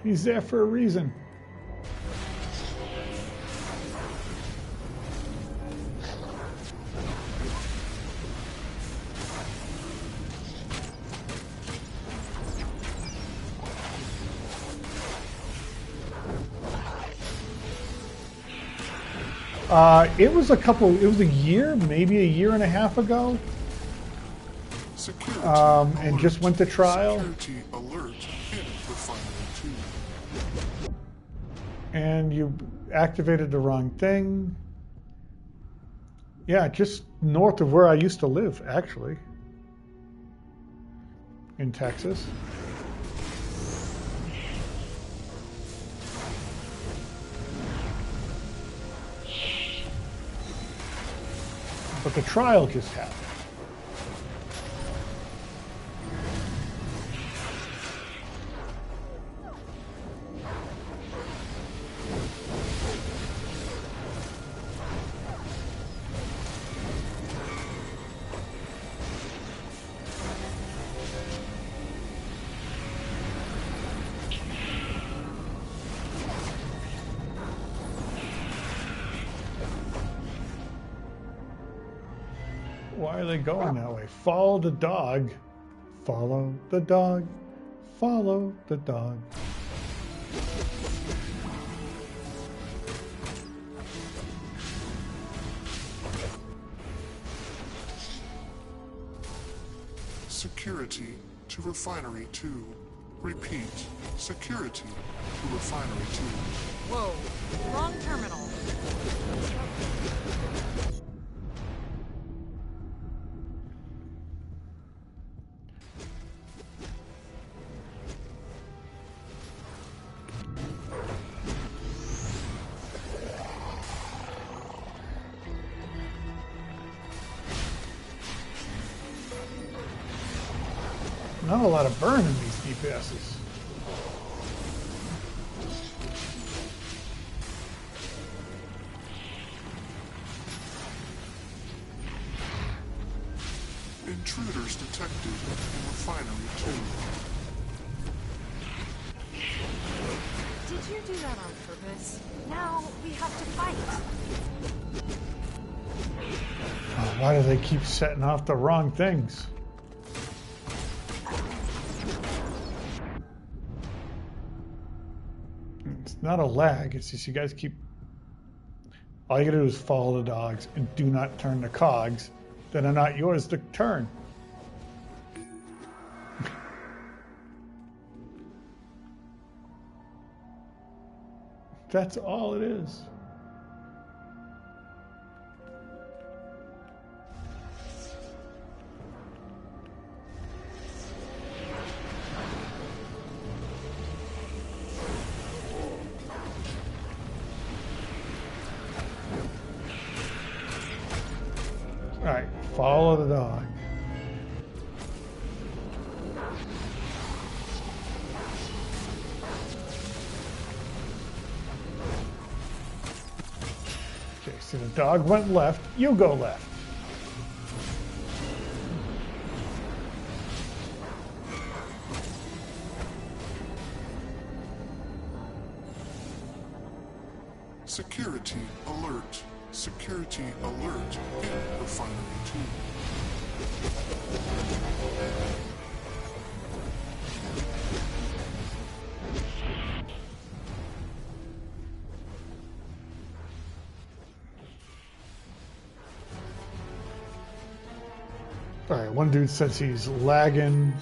He's there for a reason. It was a year, maybe a year and a half ago. And just went to trial. And you activated the wrong thing. Yeah, just north of where I used to live, actually. In Texas. But the trial just happened. Why are they going that way? Follow the dog. Follow the dog. Follow the dog.
Security to Refinery 2. Repeat. Security to Refinery 2.
Whoa, wrong terminal.
Not a lot of burn in these deep passes.
Intruders detected in Refinery 2.
Did you do that on purpose? Now we have to fight.
Oh, why do they keep setting off the wrong things? It's not a lag, it's just you guys keep... All you gotta do is follow the dogs and do not turn the cogs that are not yours to turn. That's all it is. All right, follow the dog. Okay, so the dog went left, you go left.
Security alert. Security alert in Refinery 2.
All right, one dude says he's lagging.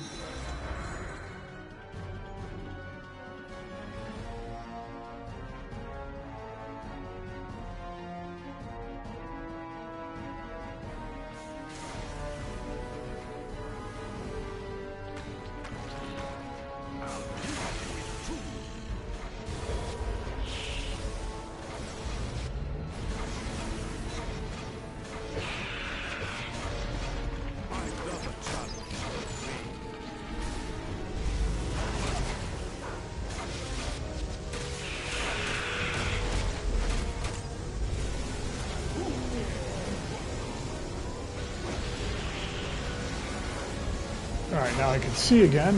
All right, now I can see again.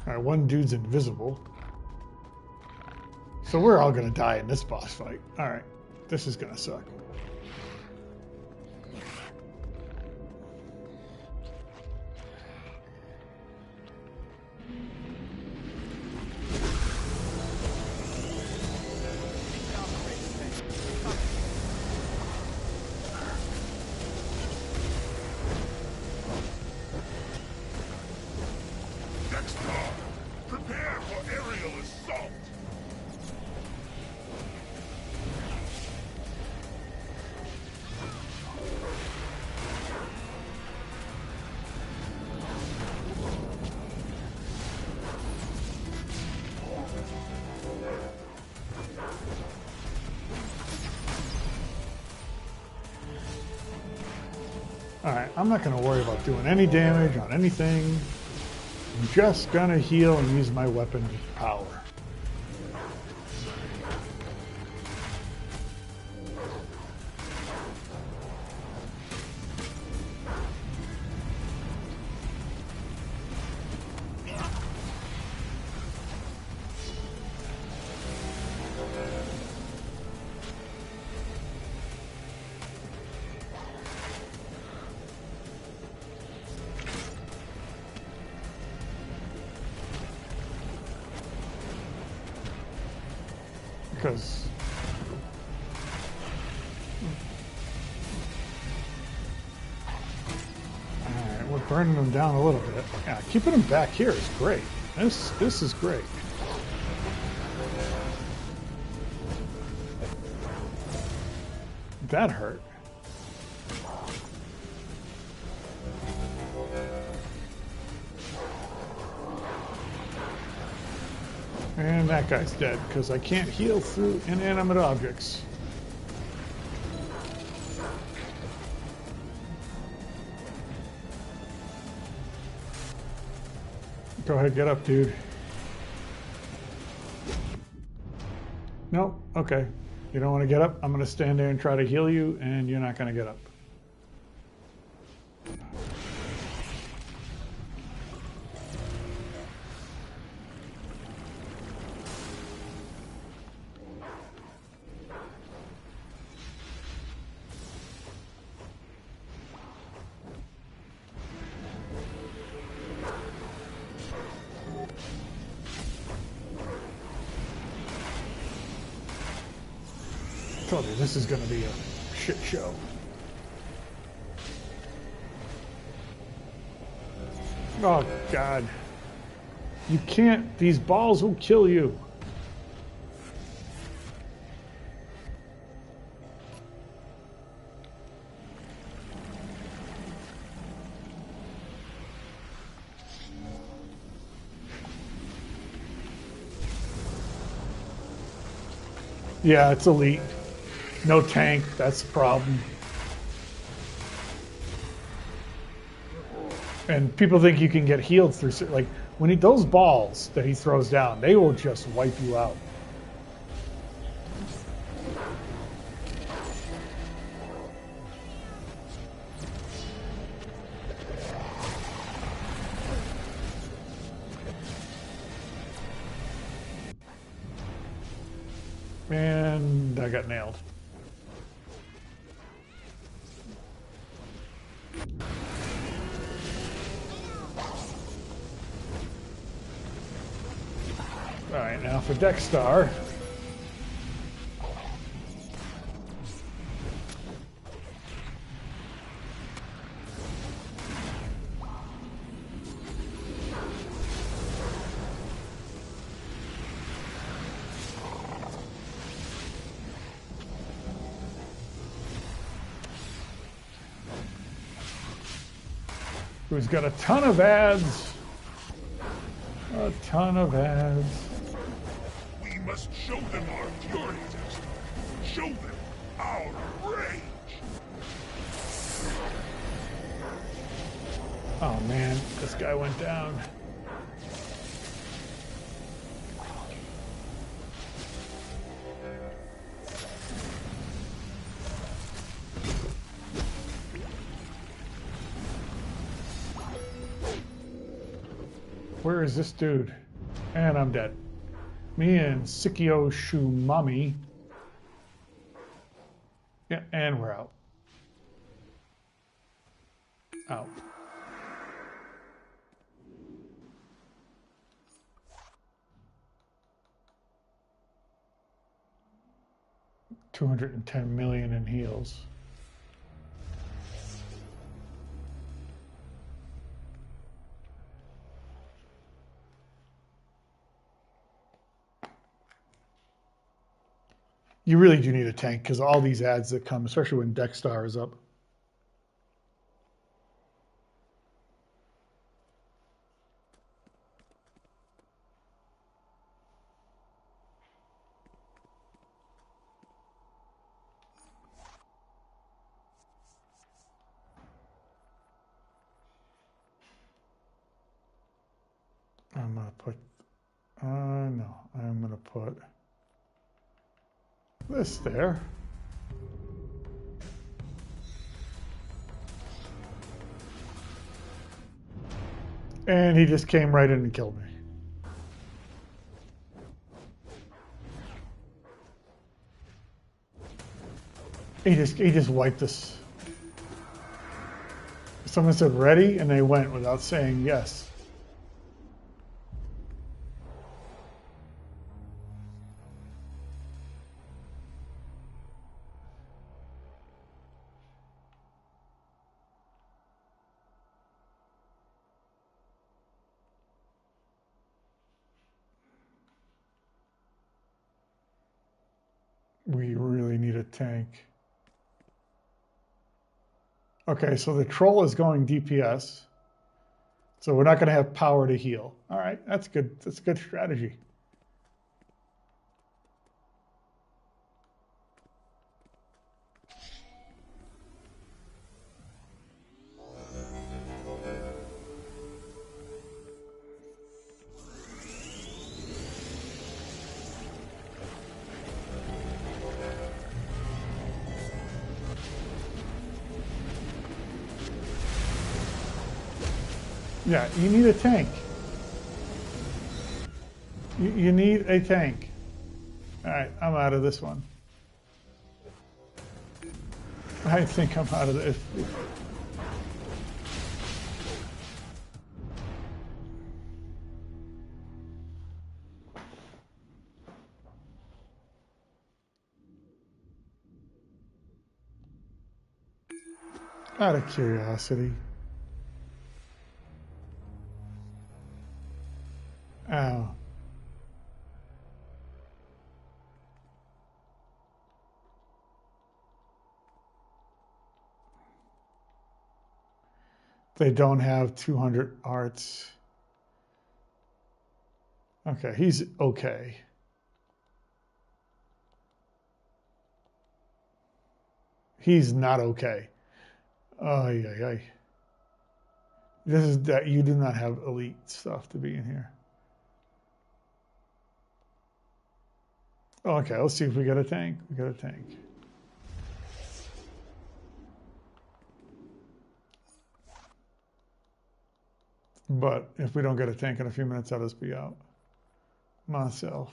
All right, one dude's invisible. So we're all going to die in this boss fight. All right, this is going to suck.
Next time, prepare
Alright, I'm not going to worry about doing any damage on anything. I'm just going to heal and use my weapon power. Because alright, we're burning them down a little bit. Yeah, keeping them back here is great. This is great. That hurt. And that guy's dead, because I can't heal through inanimate objects. Go ahead, get up, dude. Nope, okay. You don't want to get up? I'm going to stand there and try to heal you, and you're not going to get up. Told you, this is going to be a shit show. Oh, God. You can't. These balls will kill you. Yeah, it's elite. No tank, that's the problem. And people think you can get healed through, like, when those balls that he throws down, they will just wipe you out. And I got nailed. Alright, now for Dexstar. Who's got a ton of ads. A ton of ads.
We must show them our fury, Dexter. Show them our rage.
Oh man, this guy went down. Where is this dude? And I'm dead. Me and Sikio Shumami. Yeah, and we're out. Out. $210 million in heals. You really do need a tank because all these ads that come, especially when Dexstar is up. I'm going to put, no, I'm going to put this there. And he just came right in and killed me. He just wiped us. Someone said ready, and they went without saying yes. We really need a tank. Okay, so the troll is going DPS. So we're not going to have power to heal. All right, that's good. That's a good strategy. Yeah, you need a tank. You need a tank. All right, I'm out of this one. I think I'm out of this. Out of curiosity. Oh. They don't have 200 arts. Okay, he's okay. He's not okay. Ay, ay, ay. This is that you do not have elite stuff to be in here. Okay, let's see if we get a tank. We got a tank. But if we don't get a tank in a few minutes, I'll just be out myself.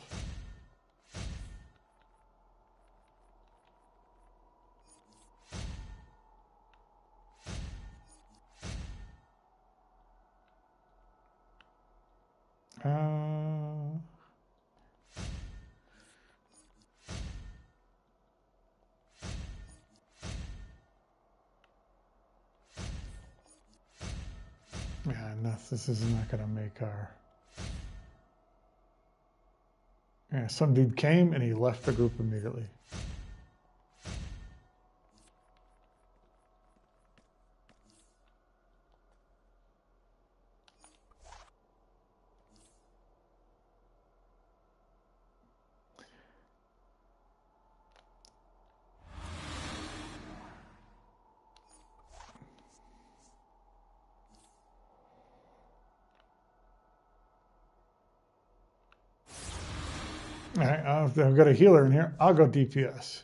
Yeah, no, this is not going to make our... Yeah, some dude came and he left the group immediately. All right, I've got a healer in here. I'll go DPS.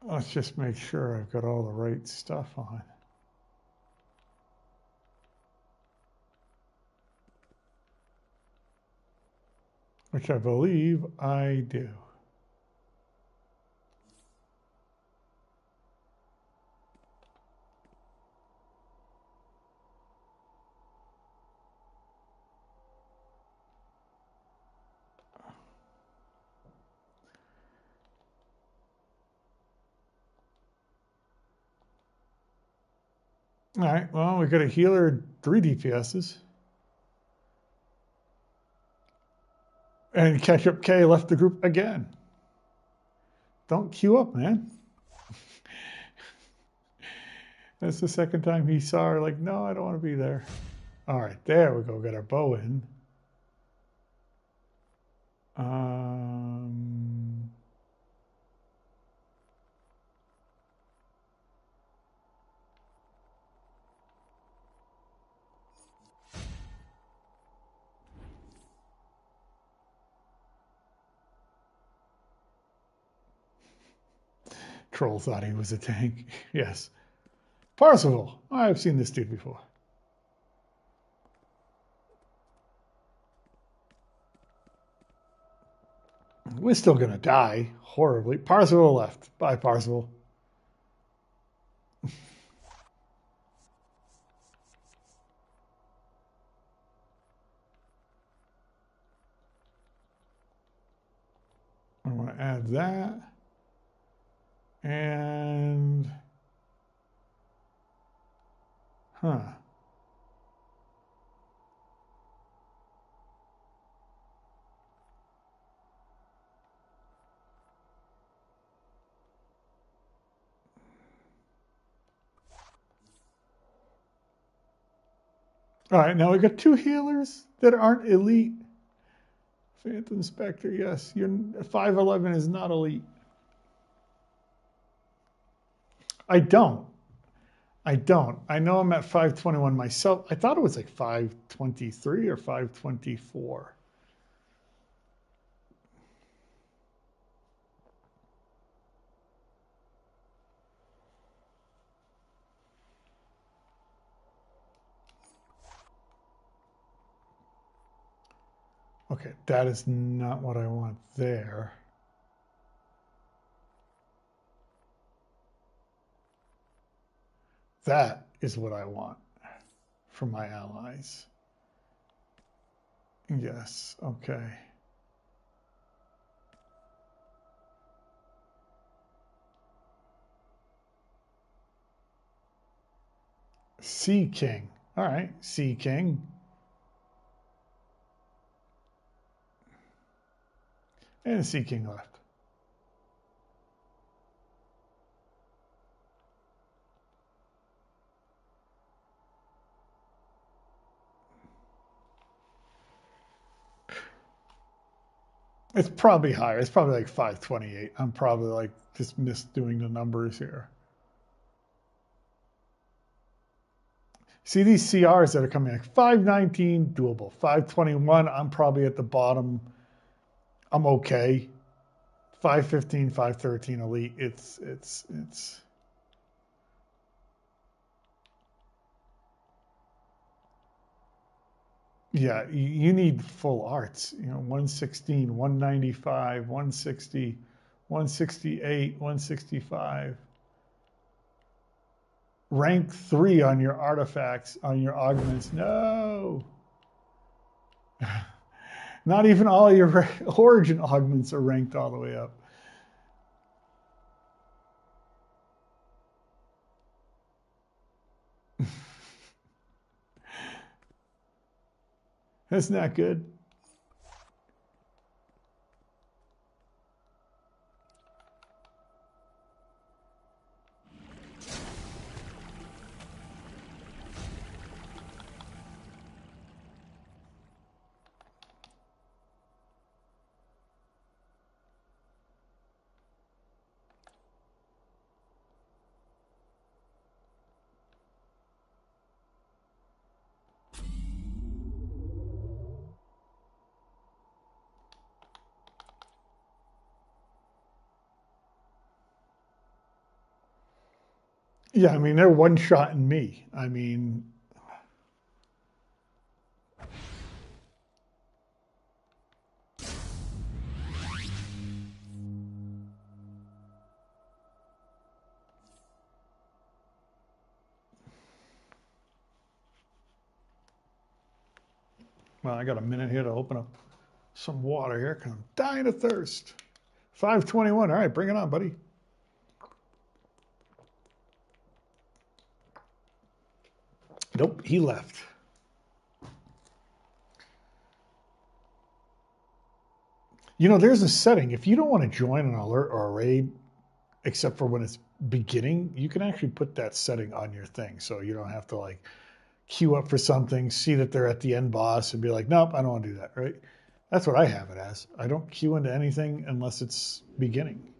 Let's just make sure I've got all the right stuff on. Which I believe I do. All right, well, we got a healer, 3 DPSs. And Ketchup K left the group again. Don't queue up, man. That's the second time he saw her, like, no, I don't want to be there. All right, there we go. Got our bow in. Troll thought he was a tank. Yes. Parzival. I've seen this dude before. We're still going to die horribly. Parzival left. Bye, Parzival. I want to add that. And, huh. All right, now we got 2 healers that aren't elite. Phantom Spectre, yes. Your 511 is not elite. I don't. I know I'm at 521 myself. I thought it was like 523 or 524. Okay, that is not what I want there. That is what I want for my allies. Yes, okay. Sea King. All right, Sea King. And a Sea King left. It's probably higher. It's probably like 528. I'm probably like just misdoing the numbers here. See these CRs that are coming like 519, doable. 521, I'm probably at the bottom. I'm okay. 515, 513 elite. It's yeah, you need full arts. 116, 195, 160, 168, 165. Rank 3 on your artifacts, on your augments. No. Not even all your origin augments are ranked all the way up. That's not good. Yeah, I mean, they're one-shotting me. I mean, well, I got a minute here to open up some water here because I'm dying of thirst. 521. All right, bring it on, buddy. Nope, he left. There's a setting. If you don't want to join an alert or a raid, except for when it's beginning, you can actually put that setting on your thing. So you don't have to like queue up for something, see that they're at the end boss and be like, nope, I don't want to do that, right? That's what I have it as. I don't queue into anything unless it's beginning.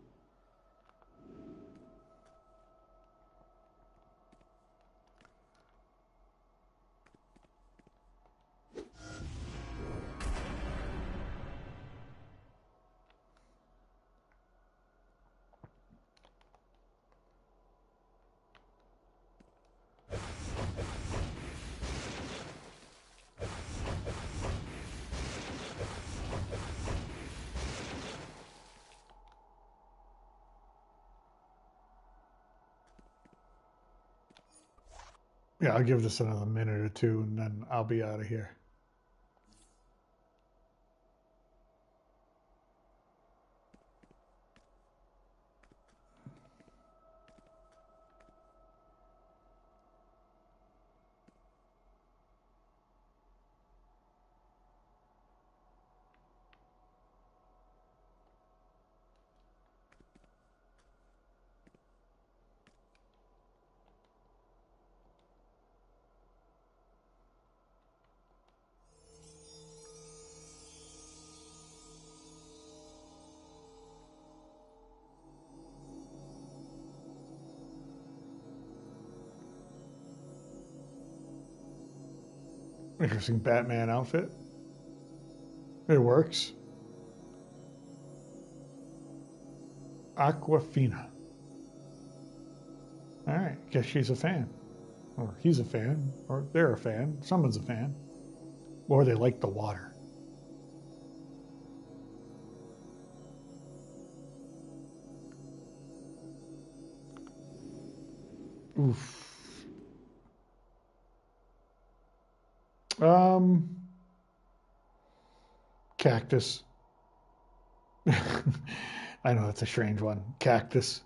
Yeah, I'll give this another minute or two, and then I'll be out of here. Interesting Batman outfit. It works. Aquafina. All right, guess she's a fan. Or he's a fan. Or they're a fan. Someone's a fan. Or they like the water. Oof. Cactus. I know that's a strange one. Cactus.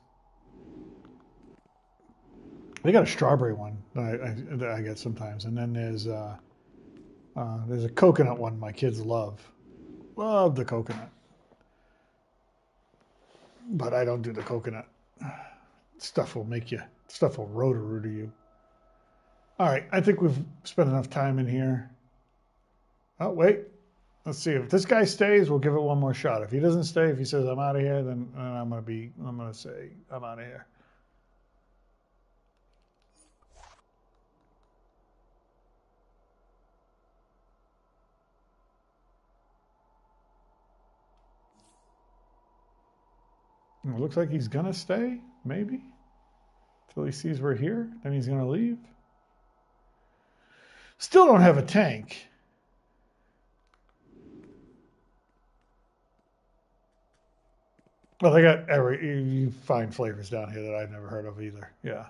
They got a strawberry one that I get sometimes, and then there's a coconut one my kids love. Love the coconut, but I don't do the coconut. Stuff will rotor-rooter you. All right, I think we've spent enough time in here. Oh, wait. Let's see. If this guy stays, we'll give it one more shot. If he doesn't stay, if he says I'm out of here, then I'm gonna say I'm out of here. It looks like he's gonna stay, maybe, till he sees we're here. Then he's gonna leave. Still don't have a tank. Well, they got you find flavors down here that I've never heard of either. Yeah.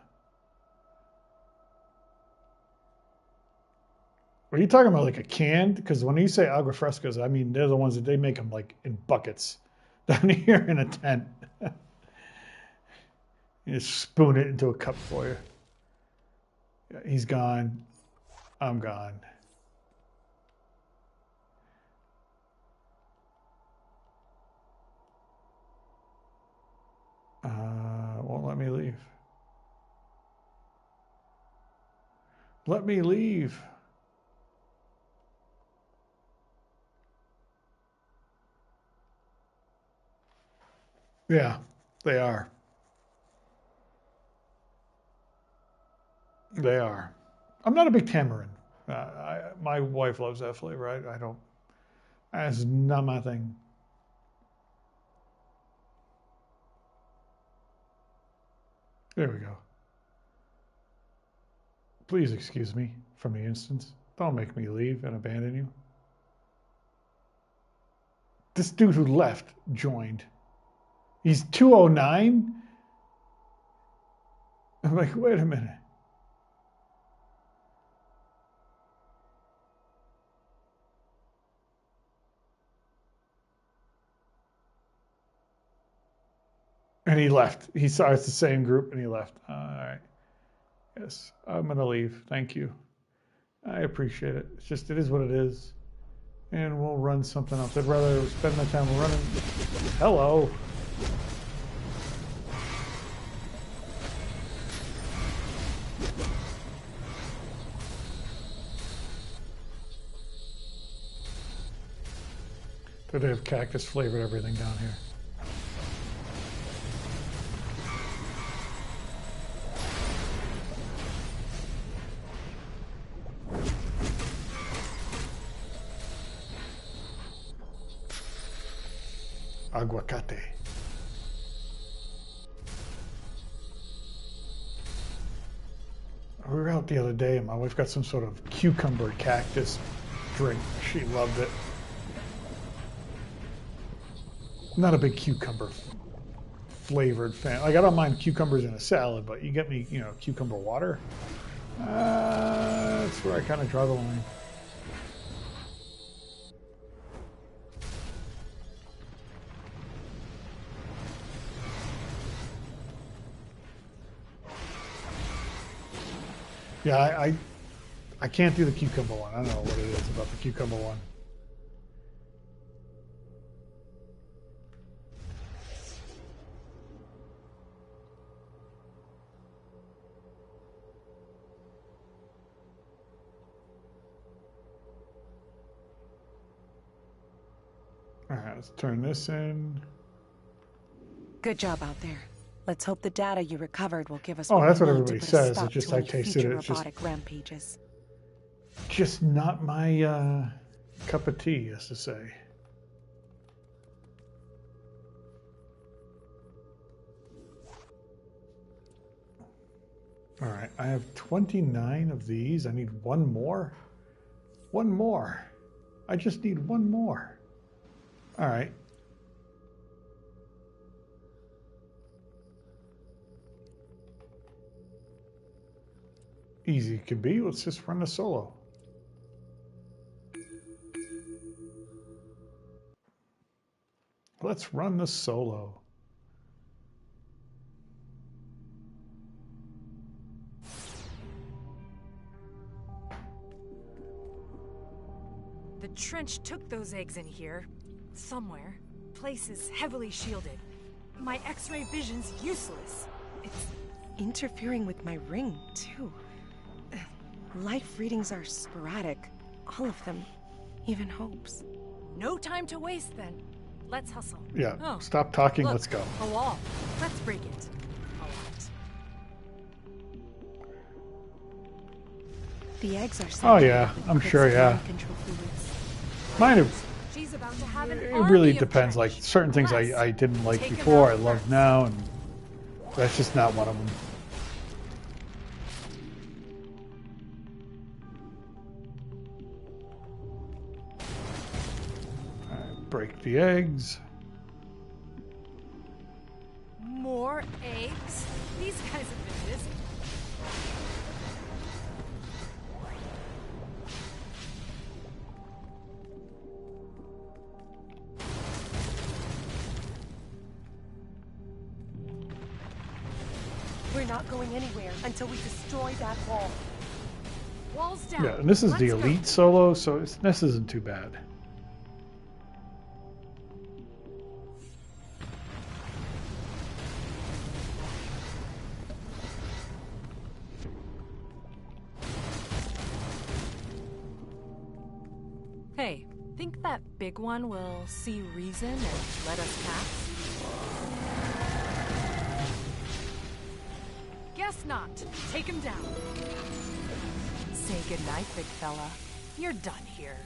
Are you talking about like a canned? Because when you say agua frescas, I mean they're the ones that they make them like in buckets down here in a tent. You just spoon it into a cup for you. Yeah, he's gone. I'm gone. Won't let me leave. Let me leave. Yeah, they are. They are. I'm not a big tamarind. My wife loves that flavor. I don't. That's not my thing. There we go. Please excuse me from the instance. Don't make me leave and abandon you. This dude who left joined. He's 209? I'm like, wait a minute. And he left. He saw it's the same group and he left. All right. Yes, I'm going to leave. Thank you. I appreciate it. It's just, it is what it is. And we'll run something else. I'd rather spend my time running. Hello. They have cactus flavored everything down here. Aguacate. We were out the other day and my wife got some sort of cucumber cactus drink. She loved it. I'm not a big cucumber flavored fan. Like, I don't mind cucumbers in a salad, but you get me, you know, cucumber water. That's where I kind of draw the line. Yeah, I can't do the cucumber one. I don't know what it is about the cucumber one. All right, let's turn this in.
Good job out there. Let's hope the data you recovered will give us.
Oh, that's what everybody says. It's just I tasted it. It's just
rampages.
Just not my cup of tea, as to say. All right, I have 29 of these. I need one more. One more. I just need one more. All right. Easy it can be. Let's just run a solo. Let's run the solo.
The trench took those eggs in here. Somewhere. Place is heavily shielded. My X-ray vision's useless.
It's interfering with my ring, too. Life readings are sporadic. All of them. Even Hope's.
No time to waste, then. Let's hustle.
Yeah,
oh,
stop talking,
look,
let's go.
A wall. Let's break it. A lot.
The eggs are
oh yeah, I'm sure, yeah. Mine have,
She's about to have an
it really depends. Like, certain things I didn't like before, I love now, and that's just not one of them. Break the eggs.
More eggs? These guys have been busy.
We're not going anywhere until we destroy that wall.
Walls down.
Yeah, and this is the elite solo, so this isn't too bad.
Hey, think that big one will see reason and let us pass? Guess not. Take him down. Say goodnight, big fella. You're done here.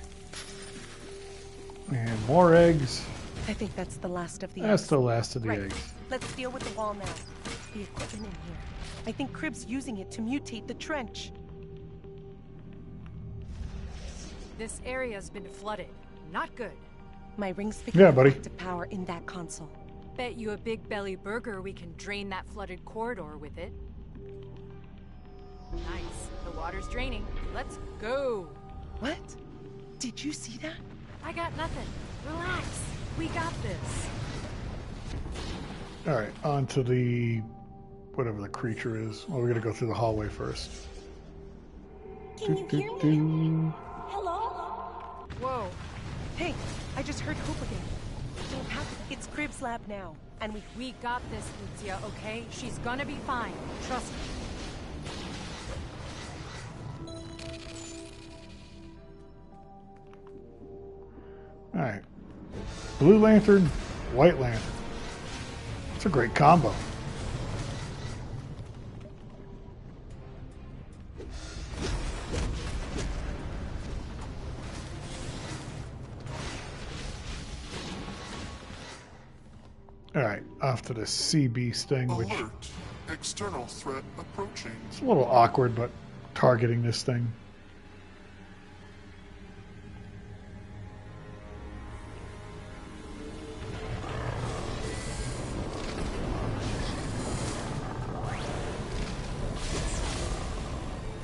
And more eggs.
I think that's the last of the
eggs. That's the last of the
right.
eggs.
Let's deal with the wall now. The equipment in here. I think Crib's using it to mutate the trench.
This area's been flooded. Not good.
My ring's
buddy.
to power in that console.
Bet you a big belly burger we can drain that flooded corridor with it. Nice. The water's draining. Let's go.
What? Did you see that?
I got nothing. Relax. We got this.
All right, on to the whatever the creature is. Well, we're gonna go through the hallway first.
Can you hear me? Hello?
Whoa.
Hey, I just heard Hope again. Don't have it. It's Crib's lab now, and
we got this, Lucia, okay? She's gonna be fine. Trust me.
All right. Blue Lantern, White Lantern. It's a great combo. Alright, off to the sea beast thing, which...
Alert. External threat approaching.
It's a little awkward, but targeting this thing.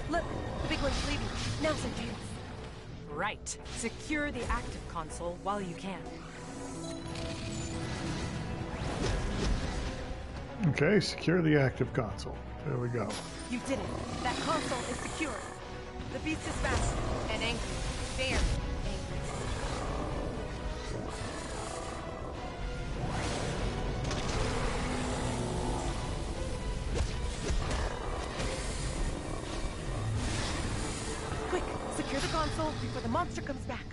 Look, the big one's leaving. Now's a chance. Right. Secure the active console while you can.
Okay, secure the active console. There we go.
You did it. That console is secure. The beast is fast and angry. Very angry. Quick, secure the console before the monster comes back.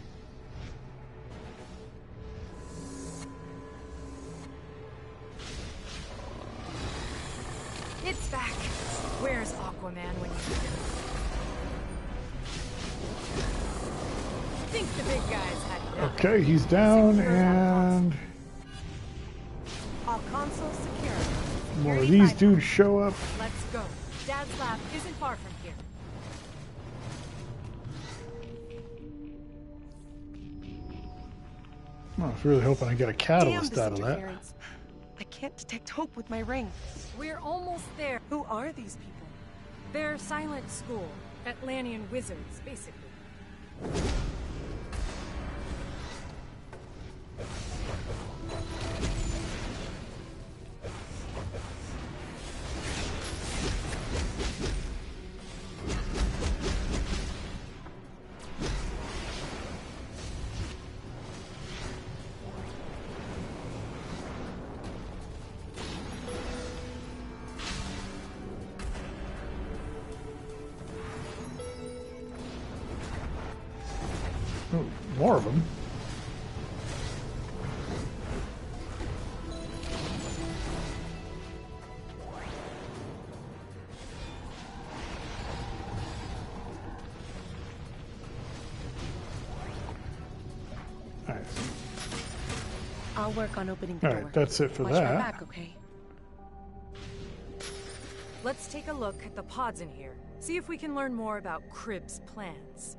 It's back. Where's Aquaman when you need him? Think the big guys had enough.
Okay, he's down, and
All consoles secure.
more of these dudes show up.
Let's go. Dad's lab isn't far from here.
I was really hoping I get a catalyst
Damn
out of
this
that.
interference. I can't detect hope with my ring.
We're almost there.
Who are these people?
They're silent school. Atlantean wizards, basically.
Oh, more of them. Alright.
I'll work on opening the door.
Alright, that's it for
Watch my
that.
back, okay?
Let's take a look at the pods in here. See if we can learn more about Crib's plans.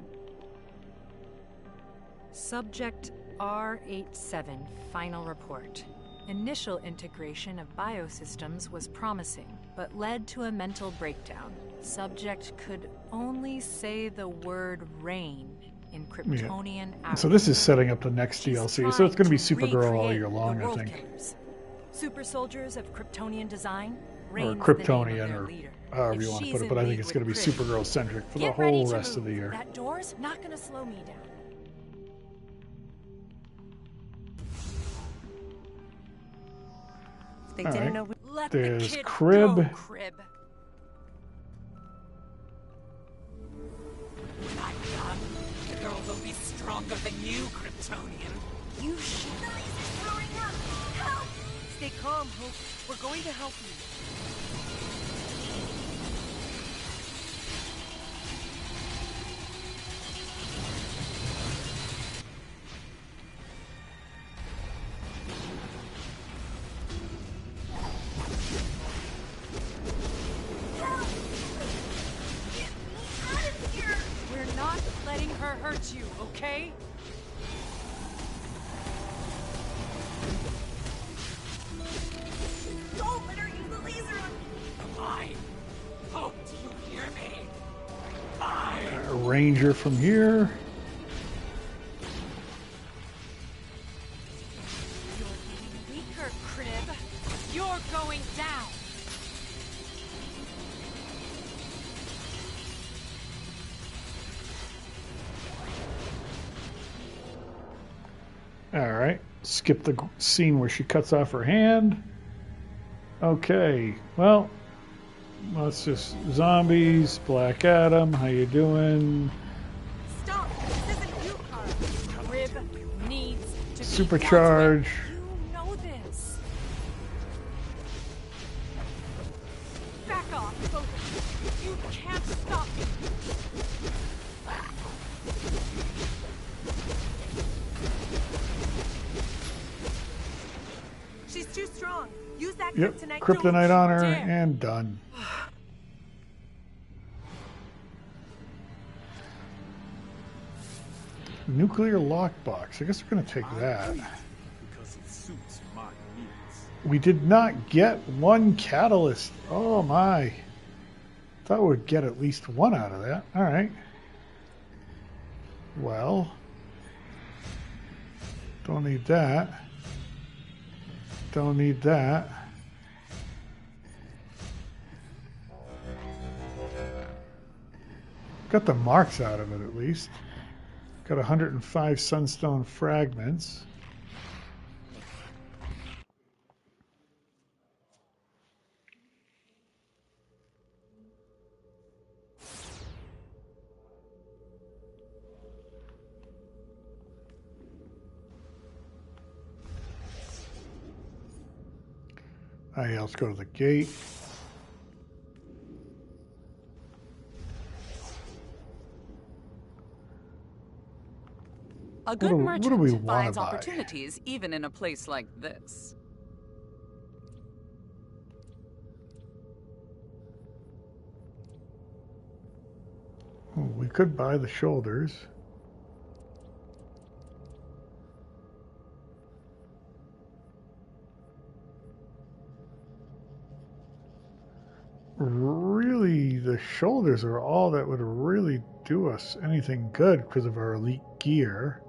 Subject R87, final report. Initial integration of biosystems was promising, but led to a mental breakdown. Subject could only say the word rain in Kryptonian hours.
So this is setting up the next DLC, so it's going to be Supergirl all year long, I think.
Killers. Super soldiers of Kryptonian design.
Or
Rain's
Kryptonian,
the name of their
or
leader.
however
If
you want to
she's
put it,
in
but I think
league
it's going to be
with Crib,
Supergirl-centric for the
get ready
whole
to
rest of the
move.
year.
That door's not going to slow me down.
They
All
didn't
right.
know.
Let
There's
the kid
Crib.
go, Crib.
Not done. The girl will be stronger than you, Kryptonian.
You should. The laser's blowing up. Help! Stay calm, Hope. We're going to help you.
We're not letting her hurt you, okay?
Don't let her use the laser on me.
Mine. Hope, do you hear me? Mine.
A ranger from here.
You're getting weaker, Crib. You're going down.
Alright, skip the scene where she cuts off her hand. Okay, well, let's just... Zombies, Black Adam, how you doing?
Stop! This isn't you, Carl. Crib needs to
Supercharge.
You know this. Back off, both of you. You can't stop me.
She's too strong. Use that
Yep,
kryptonite.
kryptonite on her, and done. Nuclear lockbox. I guess we're going to take that.
Because it suits my needs.
We did not get one catalyst. Oh my. Thought we'd get at least one out of that. All right. Well. Don't need that. Don't need that. Got the marks out of it at least. Got 105 sunstone fragments. All right, let's go to the gate.
A good merchant
what do we
finds
buy?
opportunities even in a place like this.
Oh, we could buy the shoulders. Really, the shoulders are all that would really do us anything good because of our elite gear.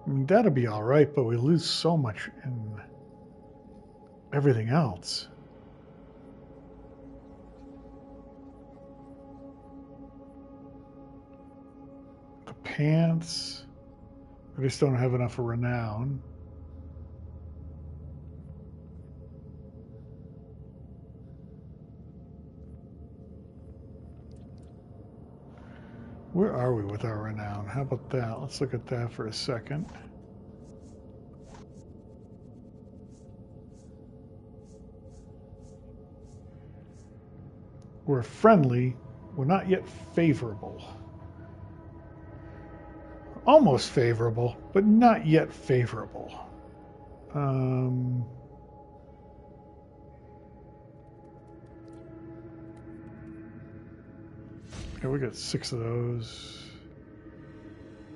I mean, that'd be all right, but we lose so much in everything else. The pants, I just don't have enough renown. Where are we with our renown? How about that? Let's look at that for a second. We're friendly. We're not yet favorable. Almost favorable, but not yet favorable. Okay, we got 6 of those.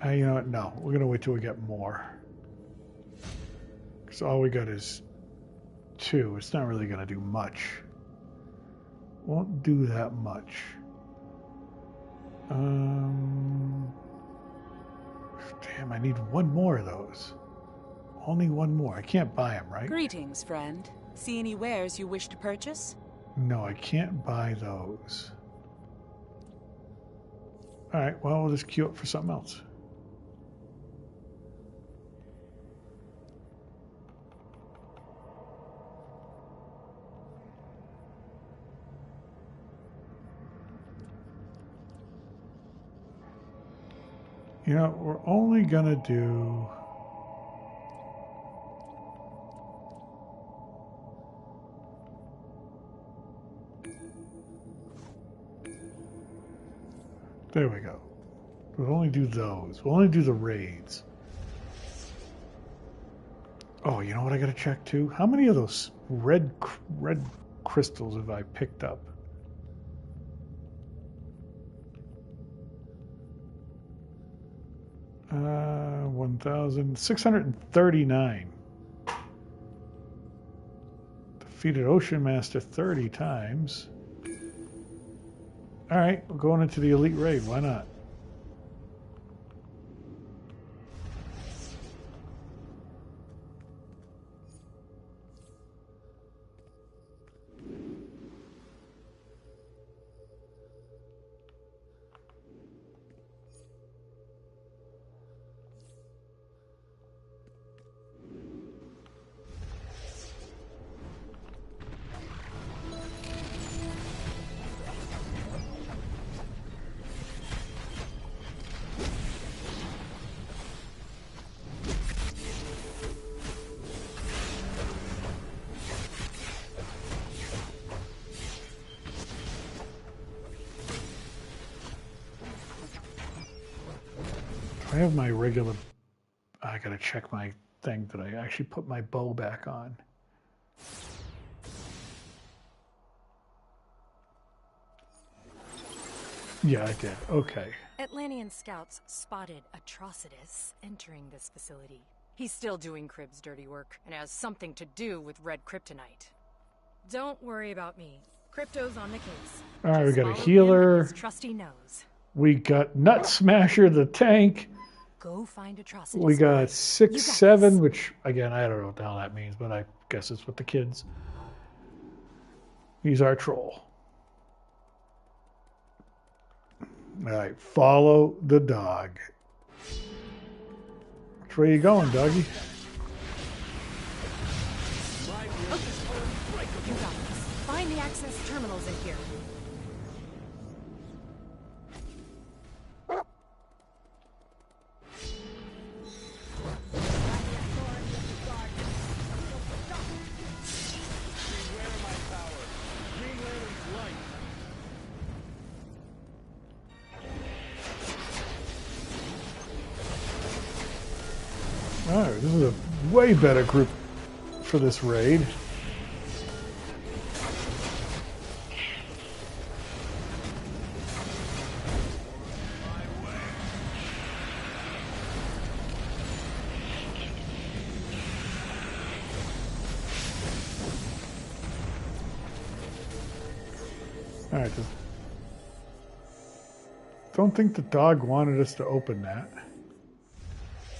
You know what? No, we're going to wait till we get more. Because all we got is 2. It's not really going to do much. Won't do that much. Damn, I need 1 more of those. Only 1 more. I can't buy them, right?
Greetings, friend. See any wares you wish to purchase?
No, I can't buy those. All right, well, we'll just queue up for something else. You know, we're only gonna do... There we go. We'll only do those. We'll only do the raids. Oh, you know what I gotta check too? How many of those red crystals have I picked up? Uh, 1,639. Defeated Ocean Master 30 times. All right, we're going into the Elite Raid. Why not? I have my regular... I gotta check my thing. Did I actually put my bow back on? Yeah, I did. Okay.
Atlantean scouts spotted Atrocitus entering this facility. He's still doing Crib's dirty work and has something to do with red kryptonite. Don't worry about me. Crypto's on the case.
All right, we
Just
got a
follow
healer.
him and his trusty nose.
We got Nut Smasher the tank.
Go find Atrocitus.
We got 6-7, which again I don't know what the hell that means, but I guess it's with the kids. He's our troll. All right, follow the dog. Which way you going, doggy?
You got this. Find the access terminals in here.
All right, this is a way better group for this raid. All right, don't think the dog wanted us to open that.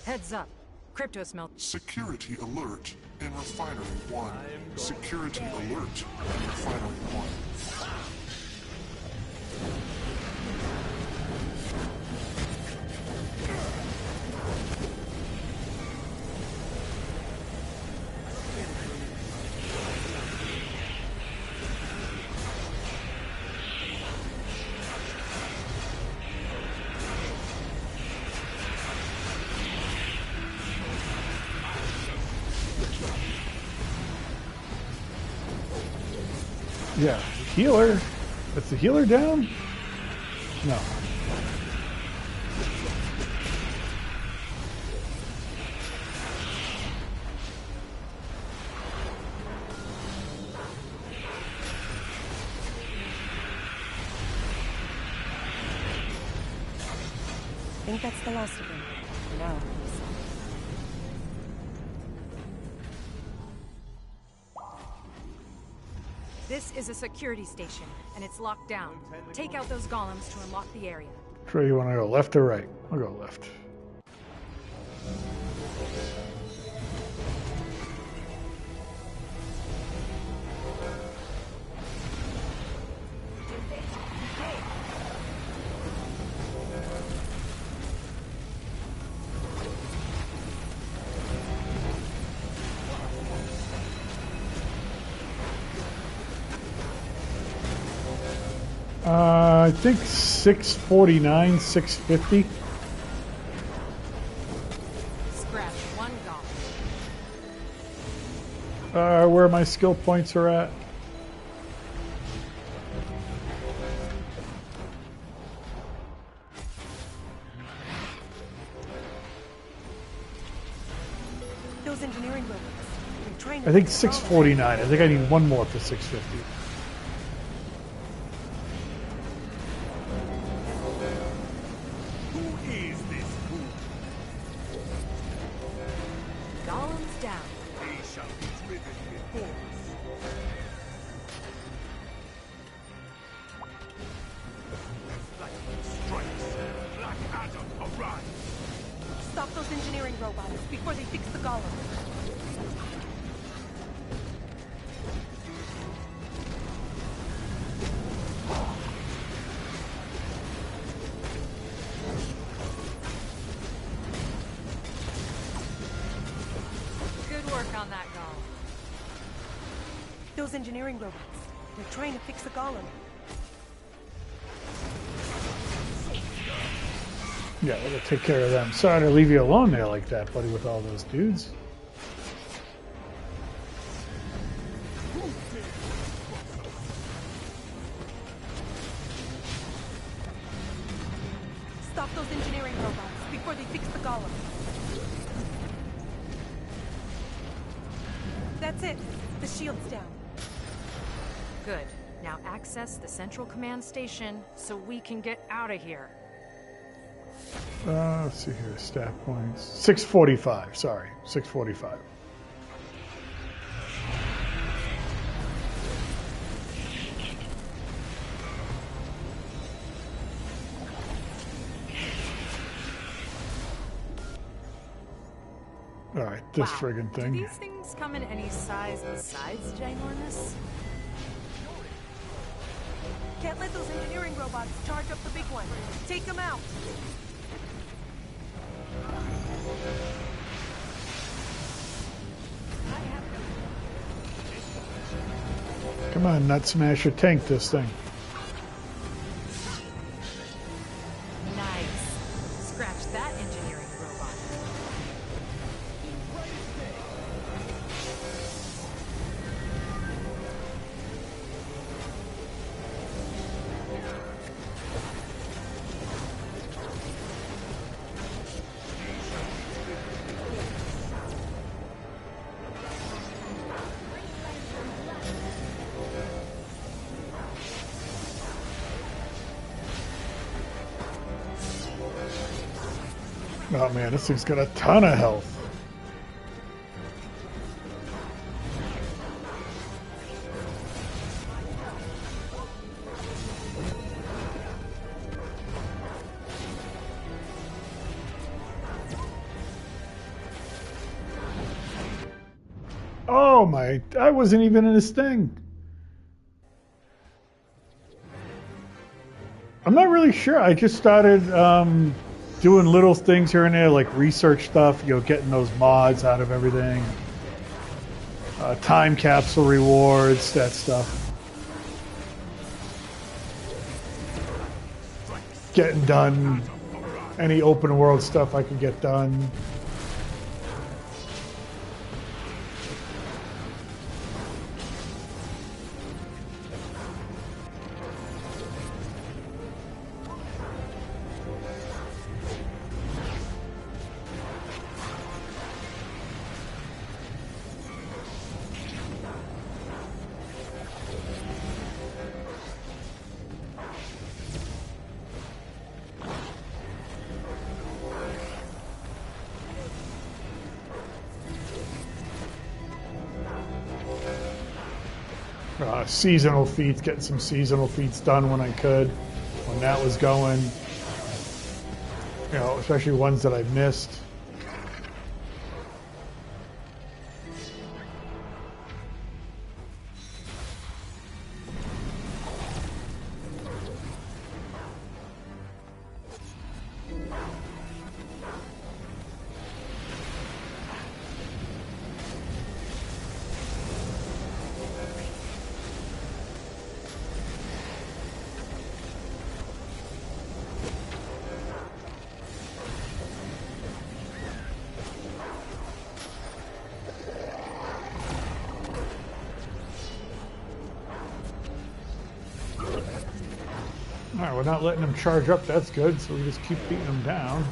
Heads up. Crypto smelt.
Security alert in Refinery 1. Security alert in Refinery 1.
Yeah, healer. Is the healer down? No.
I think that's the last of them. No.
This is a security station, and it's locked down. Take out those golems to unlock the area.
Trey, you want to go left or right? I'll go left. I think 649, 650.
Scratch one golem.
Where my skill points are at.
Those engineering robots. They're trying to
I think 649. I think I need one more for 650.
Stop those engineering robots before they fix the golem.
Good work on that golem.
Those engineering robots. They're trying to fix the golem.
Yeah, I gotta take care of them. Sorry to leave you alone there like that, buddy, with all those dudes.
Stop those engineering robots before they fix the golem. That's it. The shield's down.
Good. Now access the central command station so we can get out of here.
Let's see here, stat points. 645, sorry, 645. All right, this friggin' thing.
Do these things come in any size besides ginormous?
Can't let those engineering robots charge up the big one. Take them out.
Come on, Nut Smasher, tank this thing.
Nice. Scratch that engineering robot.
Oh man, this thing's got a ton of health. Oh my, I wasn't even in this thing. I'm not really sure. I just started doing little things here and there, like research stuff, you know, getting those mods out of everything. Time capsule rewards, that stuff. Getting done any open world stuff I could get done. Seasonal feats, getting some seasonal feats done when I could, when that was going. You know, especially ones that I missed. Alright, we're not letting them charge up, that's good, so we just keep beating them down.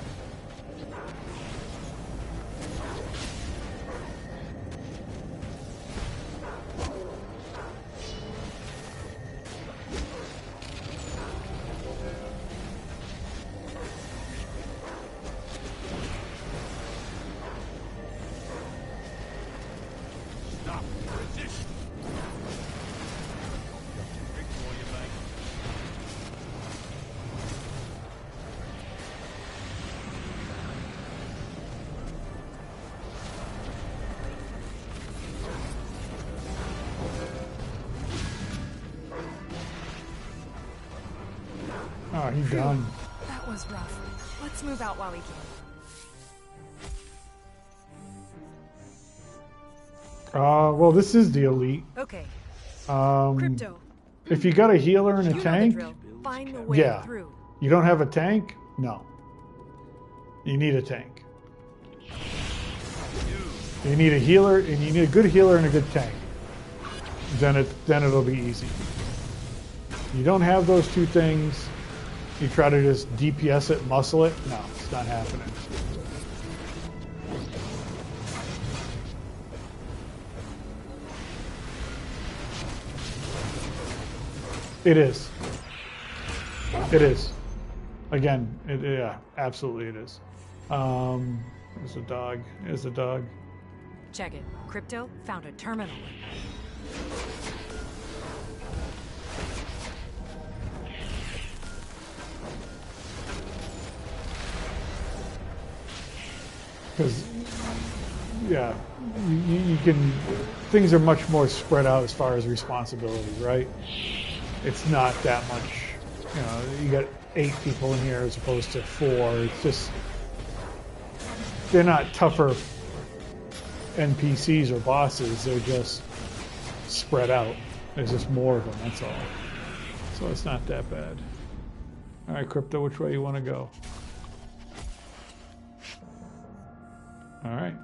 Oh, he's done.
That was rough. Let's move out while we can.
Well, this is the elite.
Okay.
Crypto. If you got a healer and a tank,
find the way
yeah.
through.
You don't have a tank? No. You need a tank. You need a healer, and you need a good healer and a good tank. Then it'll be easy. You don't have those two things. You try to just DPS it, muscle it. No, it's not happening. It is. It is. Again, yeah, absolutely it is. There's a dog. There's a dog.
Check it. Crypto found a terminal.
Because, yeah, you can, things are much more spread out as far as responsibility, right? It's not that much, you know, you got 8 people in here as opposed to 4. It's just, they're not tougher NPCs or bosses, they're just spread out. There's just more of them, that's all. So it's not that bad. All right, Crypto, which way you want to go? All right.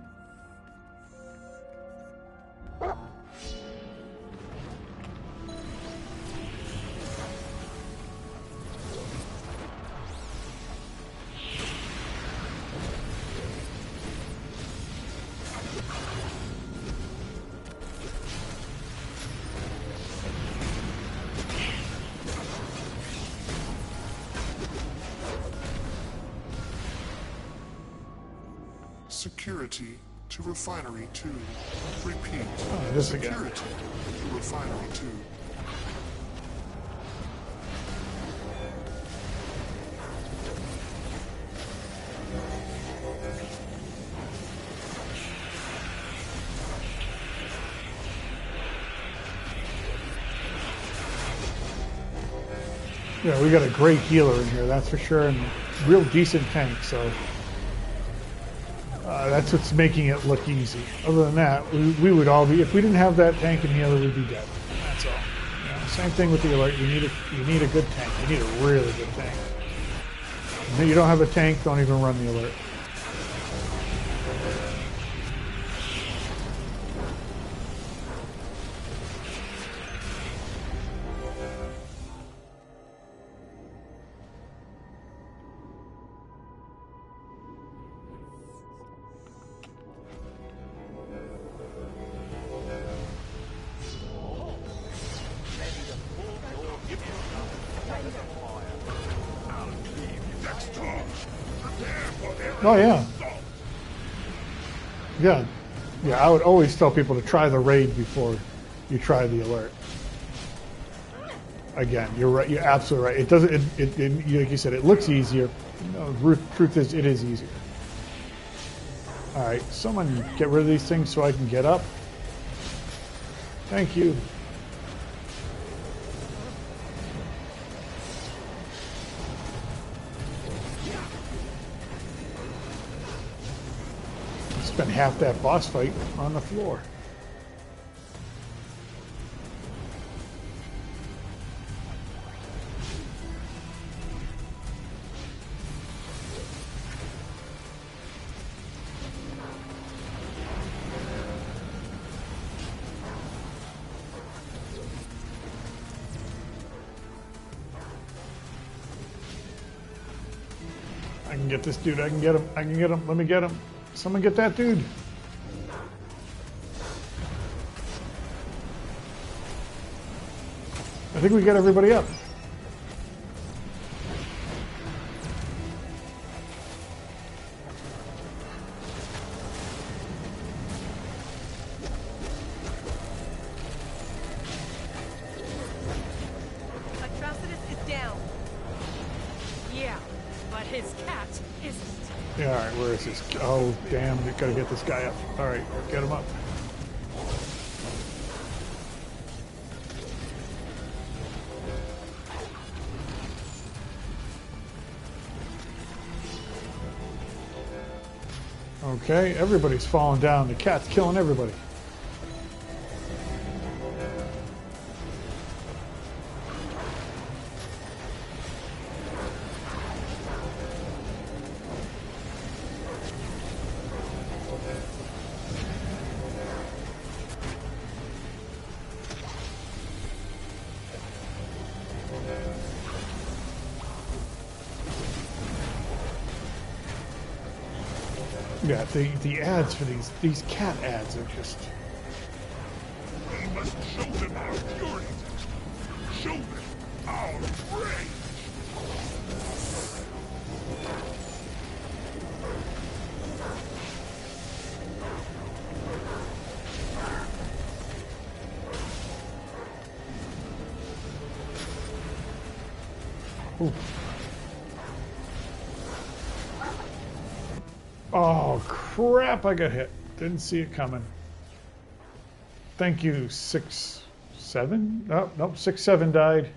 Security to Refinery 2. Repeat.
Oh, this again.
Security to Refinery 2.
Yeah, we got a great healer in here, that's for sure, and real decent tank, so that's what's making it look easy. Other than that, we would all be, if we didn't have that tank and healer, we'd be dead. That's all. You know, same thing with the alert. You need a good tank. You need a really good tank. If you don't have a tank, don't even run the alert. Oh yeah. Yeah, I would always tell people to try the raid before you try the alert. Again, you're right, you're absolutely right. It doesn't, like you said, it looks easier. No, truth is, it is easier. Alright, someone get rid of these things so I can get up. Thank you. Spent half that boss fight on the floor. I can get this dude. I can get him. I can get him. Let me get him. Someone get that dude. I think we got everybody up.
Atrocitus is down. Yeah, but his cat isn't.
Yeah, alright, where is this? Oh, damn, we gotta get this guy up. Alright, get him up. Okay, everybody's falling down. The cat's killing everybody. Yeah, the ads for these cat ads are just.
We must show them our fury. Show them our rage.
Ooh. Oh crap! I got hit. Didn't see it coming. Thank you, 6-7. Oh, nope, 6-7 died.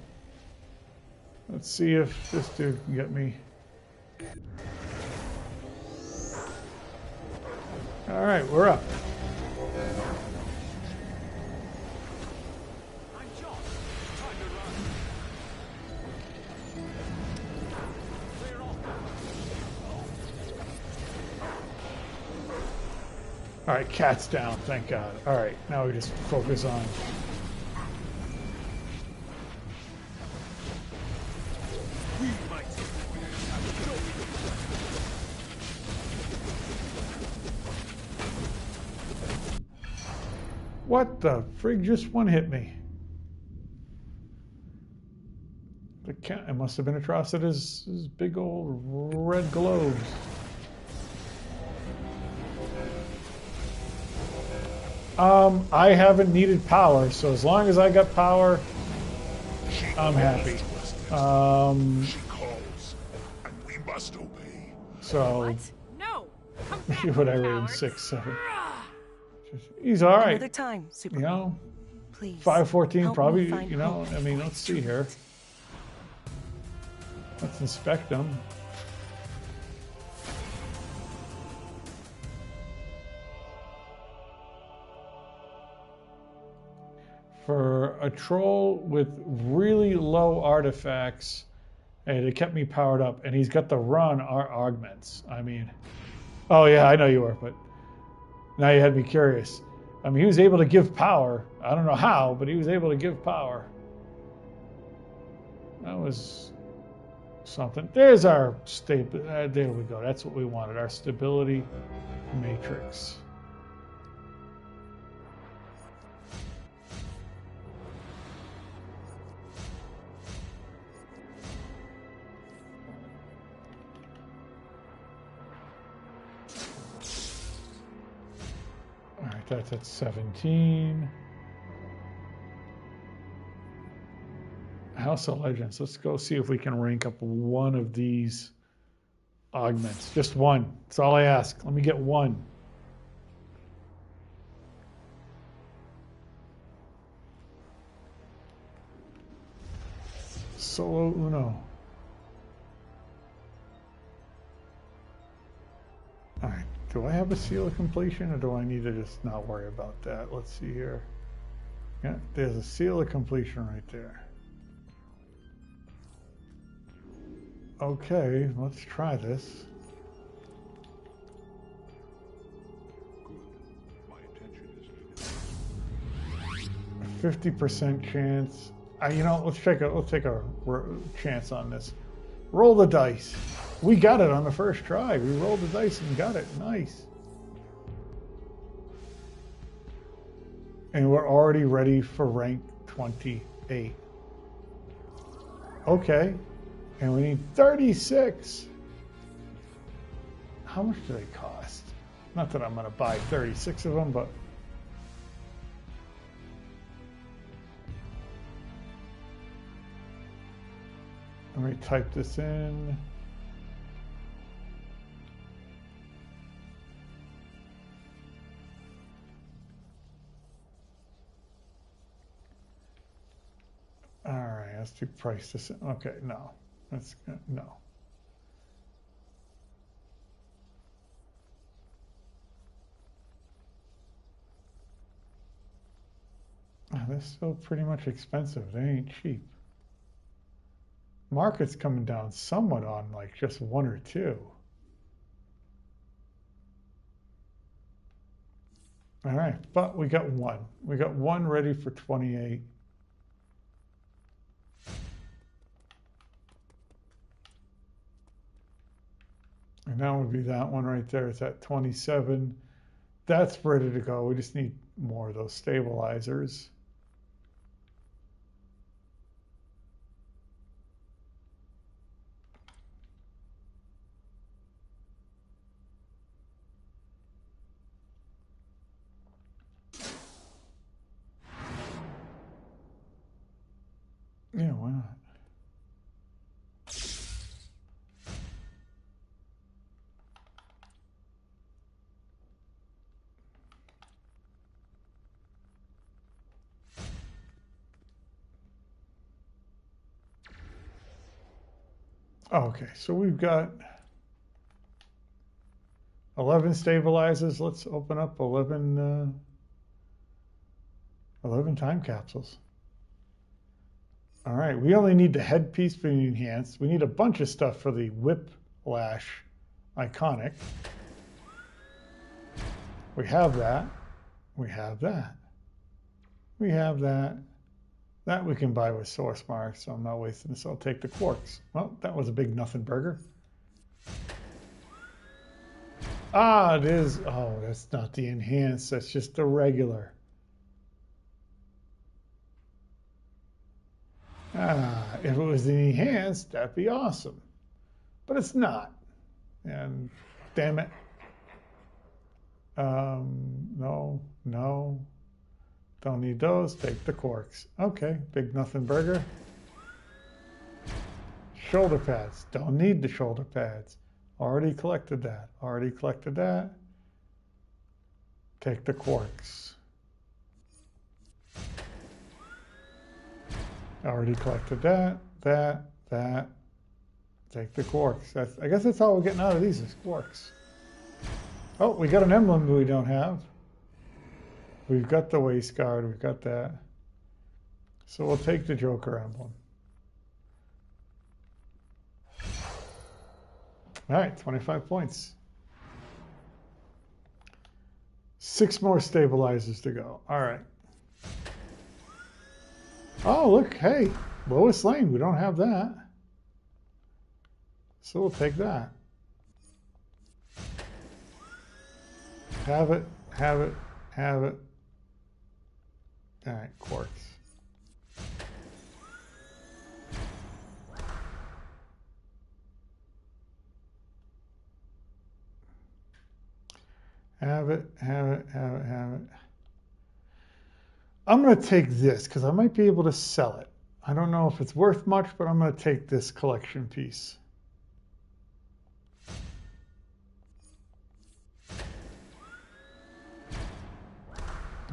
Let's see if this dude can get me. All right, we're up. All right, cat's down, thank God. All right, now we just focus on. What the frig just one hit me? The cat, it must have been across at his big old red globes. I haven't needed power, so as long as I got power, I'm happy.
She calls, and we must obey.
So,
No.
whatever, in 6-7. He's all right.
Another time, Superman.
You know,
please.
5-14 probably. You know,
hope.
I mean, let's see here. Let's inspect them. For a troll with really low artifacts, hey, they kept me powered up, and he's got the run augments. I mean, oh yeah, I know you were, but now you had me curious. I mean, he was able to give power. I don't know how, but he was able to give power. That was something. There's our stable. There we go. That's what we wanted. Our stability matrix. All right, that's at 17. House of Legends. Let's go see if we can rank up one of these augments. Just one. That's all I ask. Let me get one. Solo Uno. All right. Do I have a seal of completion, or do I need to just not worry about that? Let's see here. Yeah, there's a seal of completion right there. Okay, let's try this. 50% chance. You know, let's take a chance on this. Roll the dice. We got it on the first try. We rolled the dice and got it. Nice. And we're already ready for rank 28. Okay. And we need 36. How much do they cost? Not that I'm going to buy 36 of them, but... Let me type this in. All right, let's do price this in. Okay, no. That's no. Oh, they're still pretty much expensive. They ain't cheap. Market's coming down somewhat on like just one or two. All right, but we got one. We got one ready for 28. And that would be that one right there. It's at 27. That's ready to go. We just need more of those stabilizers. Yeah, why not? Okay, so we've got 11 stabilizers. Let's open up 11 time capsules. All right, we only need the headpiece being enhanced. We need a bunch of stuff for the whiplash iconic. We have that. We have that. We have that. That we can buy with source marks, so I'm not wasting this. I'll take the quarks. Well, that was a big nothing burger. Ah, it is. Oh, that's not the enhanced. That's just the regular. Ah, if it was the enhanced, that'd be awesome. But it's not. And damn it. No. Don't need those. Take the quarks. Okay, big nothing burger. Shoulder pads. Don't need the shoulder pads. Already collected that. Already collected that. Take the quarks. Already collected that. Take the quarks. I guess that's all we're getting out of these is quarks. Oh, we got an emblem we don't have. We've got the waist guard. We've got that. So we'll take the Joker emblem. All right, 25 points. 6 more stabilizers to go. All right. Oh, look, hey, Lois Lane. We don't have that. So we'll take that. Have it. All right, quarks. Have it. I'm going to take this because I might be able to sell it. I don't know if it's worth much, but I'm going to take this collection piece.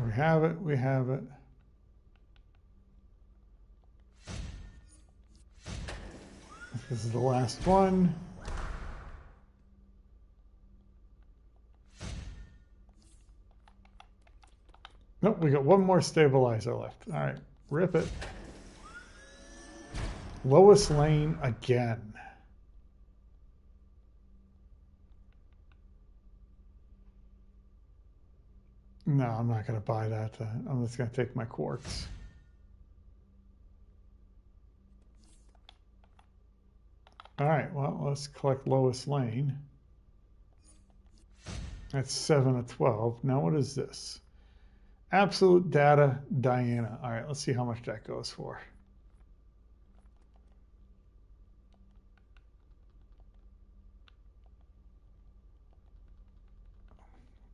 We have it. This is the last one. Nope, we got one more stabilizer left. All right, rip it. Lois Lane again. No, I'm not going to buy that. I'm just going to take my quarks. All right, well, let's collect Lois Lane. That's 7 of 12. Now, what is this? Absolute Data Diana. All right, let's see how much that goes for.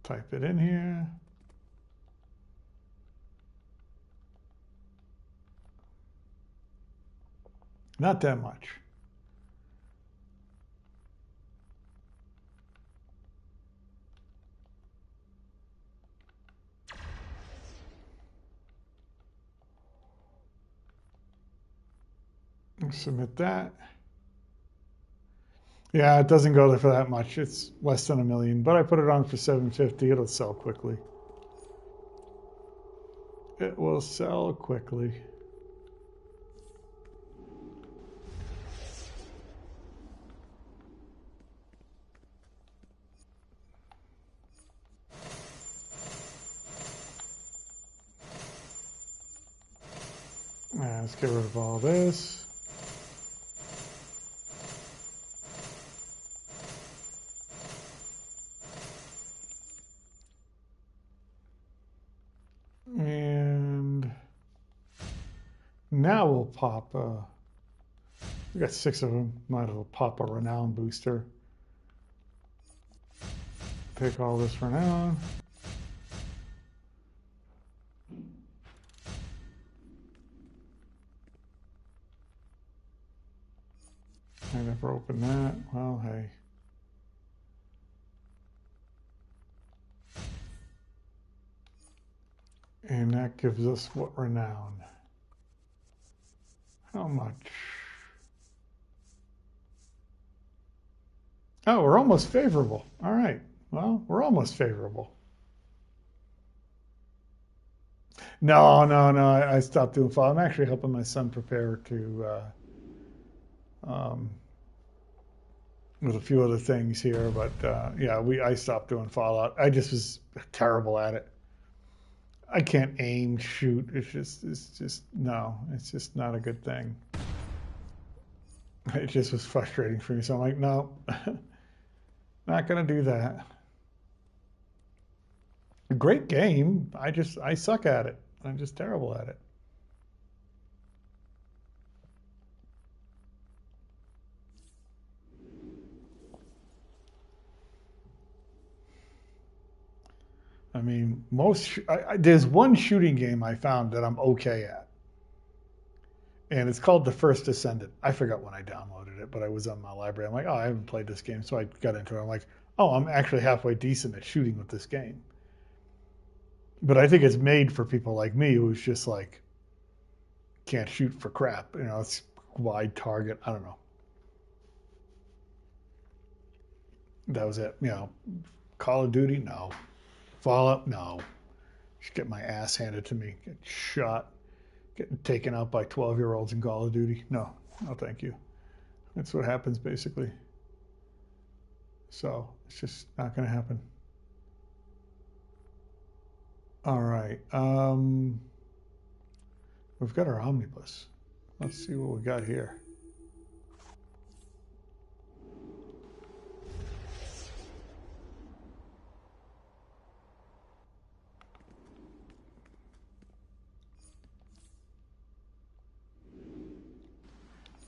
Type it in here. Not that much. Submit that. Yeah, it doesn't go there for that much. It's less than $1 million, but I put it on for $750. It'll sell quickly. It will sell quickly. Let's get rid of all this. Now we'll pop. We got 6 of them. Might as well pop a renown booster. Take all this renown. I never opened that. Well, hey. And that gives us what renown? How much? Oh, we're almost favorable. All right. Well, we're almost favorable. No. I stopped doing follow. I'm actually helping my son prepare to with a few other things here, but yeah, I stopped doing Fallout. I just was terrible at it. I can't aim, shoot. It's just no. It's just not a good thing. It just was frustrating for me. So I'm like, no, not gonna do that. A great game. I suck at it. I'm just terrible at it. I mean, there's one shooting game I found that I'm okay at. And it's called The First Descendant. I forgot when I downloaded it, but I was on my library. I'm like, oh, I haven't played this game. So I got into it. I'm like, oh, I'm actually halfway decent at shooting with this game. But I think it's made for people like me who's just like, can't shoot for crap. You know, it's wide target. I don't know. That was it. You know, Call of Duty? No. Fallout? No. Just get my ass handed to me. Get shot. Getting taken out by 12-year-olds in Call of Duty? No. No, thank you. That's what happens, basically. So, it's just not going to happen. All right. We've got our Omnibus. Let's see what we got here.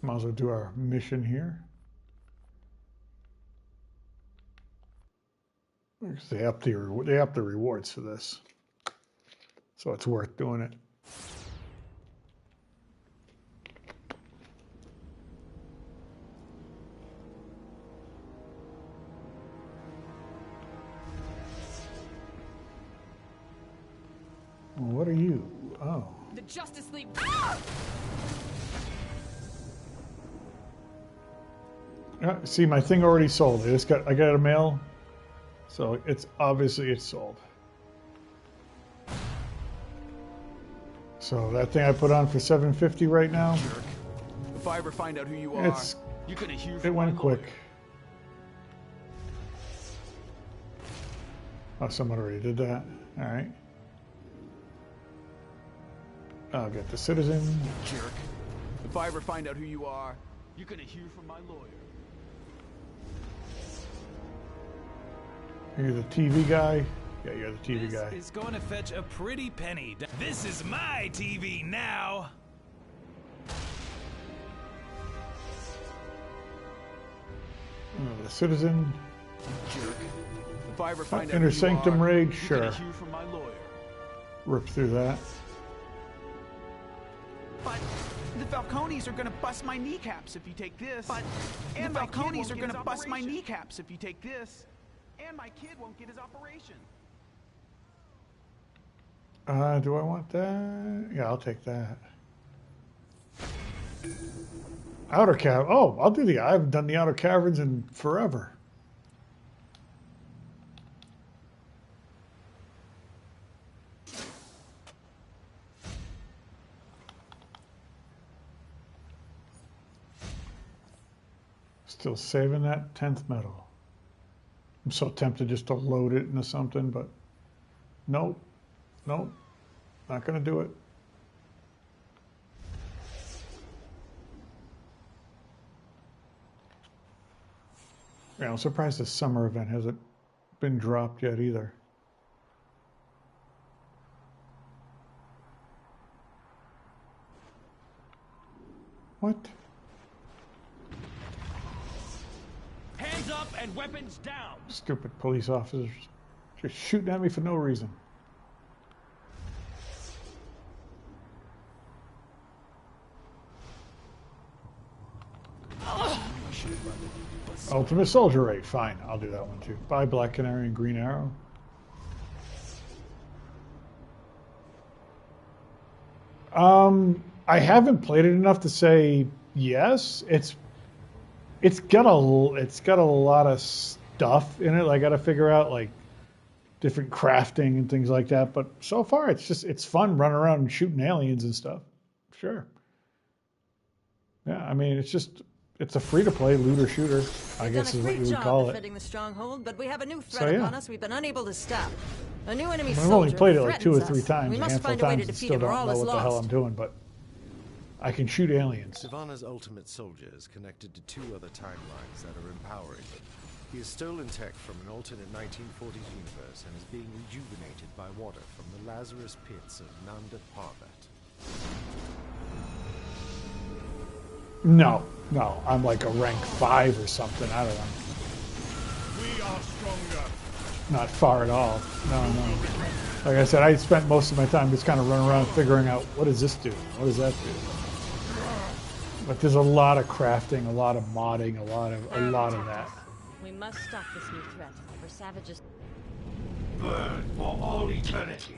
Might as well do our mission here. They up the rewards for this, so it's worth doing it. Well, what are you? Oh.
The Justice League.
See, my thing already sold. I got a mail, so it's sold. So that thing I put on for $7.50 right now.
Jerk. If I ever find out who you are, you're gonna hear from
it went
my
quick.
lawyer.
Oh, someone already did that. All right. I'll get the citizen.
Jerk. If I ever find out who you are, you're gonna hear from my lawyer.
You're the TV guy? Yeah, you're the TV guy.
This is going to fetch a pretty penny. This is my TV now.
The citizen.
Jerk. If I ever find out
Inner
who
sanctum
you are,
raid,
you're
sure.
gonna hear from my lawyer.
Rip through that.
But the Falcones are gonna bust my kneecaps if you take this. But the Falcones are gonna bust my kneecaps if you take this. And my kid won't get his operation.
Do I want that? Yeah, I'll take that. Outer cavern. Oh, I'll do I haven't done the outer caverns in forever. Still saving that 10th metal. I'm so tempted just to load it into something, but nope, not gonna do it. Yeah, I'm surprised the summer event hasn't been dropped yet either. What?
Hands up and weapons down.
Stupid police officers just shooting at me for no reason. Ultimate Soldier Raid. Fine, I'll do that one too. Buy Black Canary and Green Arrow. I haven't played it enough to say yes. It's got a lot of stuff in it. I got to figure out like different crafting and things like that. But so far, it's fun running around and shooting aliens and stuff. Sure. Yeah, I mean it's a free-to-play looter shooter, I guess is what you would call it.
Defending the stronghold, but we have a new threat upon us we've been unable to stop. A new enemy soldier.
I've only played it like 2 or 3 times,
we
a
must
handful
find
of
a way to
times, and
defeat
still
him or
don't
all
know
is
what the hell
lost.
I'm doing, but I can shoot aliens.
Sivana's ultimate soldier is connected to 2 other timelines that are empowering him. He has stolen tech from an alternate 1940s universe and is being rejuvenated by water from the Lazarus pits of Nanda Parbat.
No, I'm like a rank 5 or something. I don't know.
We are stronger.
Not far at all. No. Like I said, I spent most of my time just kind of running around figuring out what does this do? What does that do? But there's a lot of crafting, a lot of modding, a lot of that.
We must stop this new threat, for savages.
Burn for all eternity.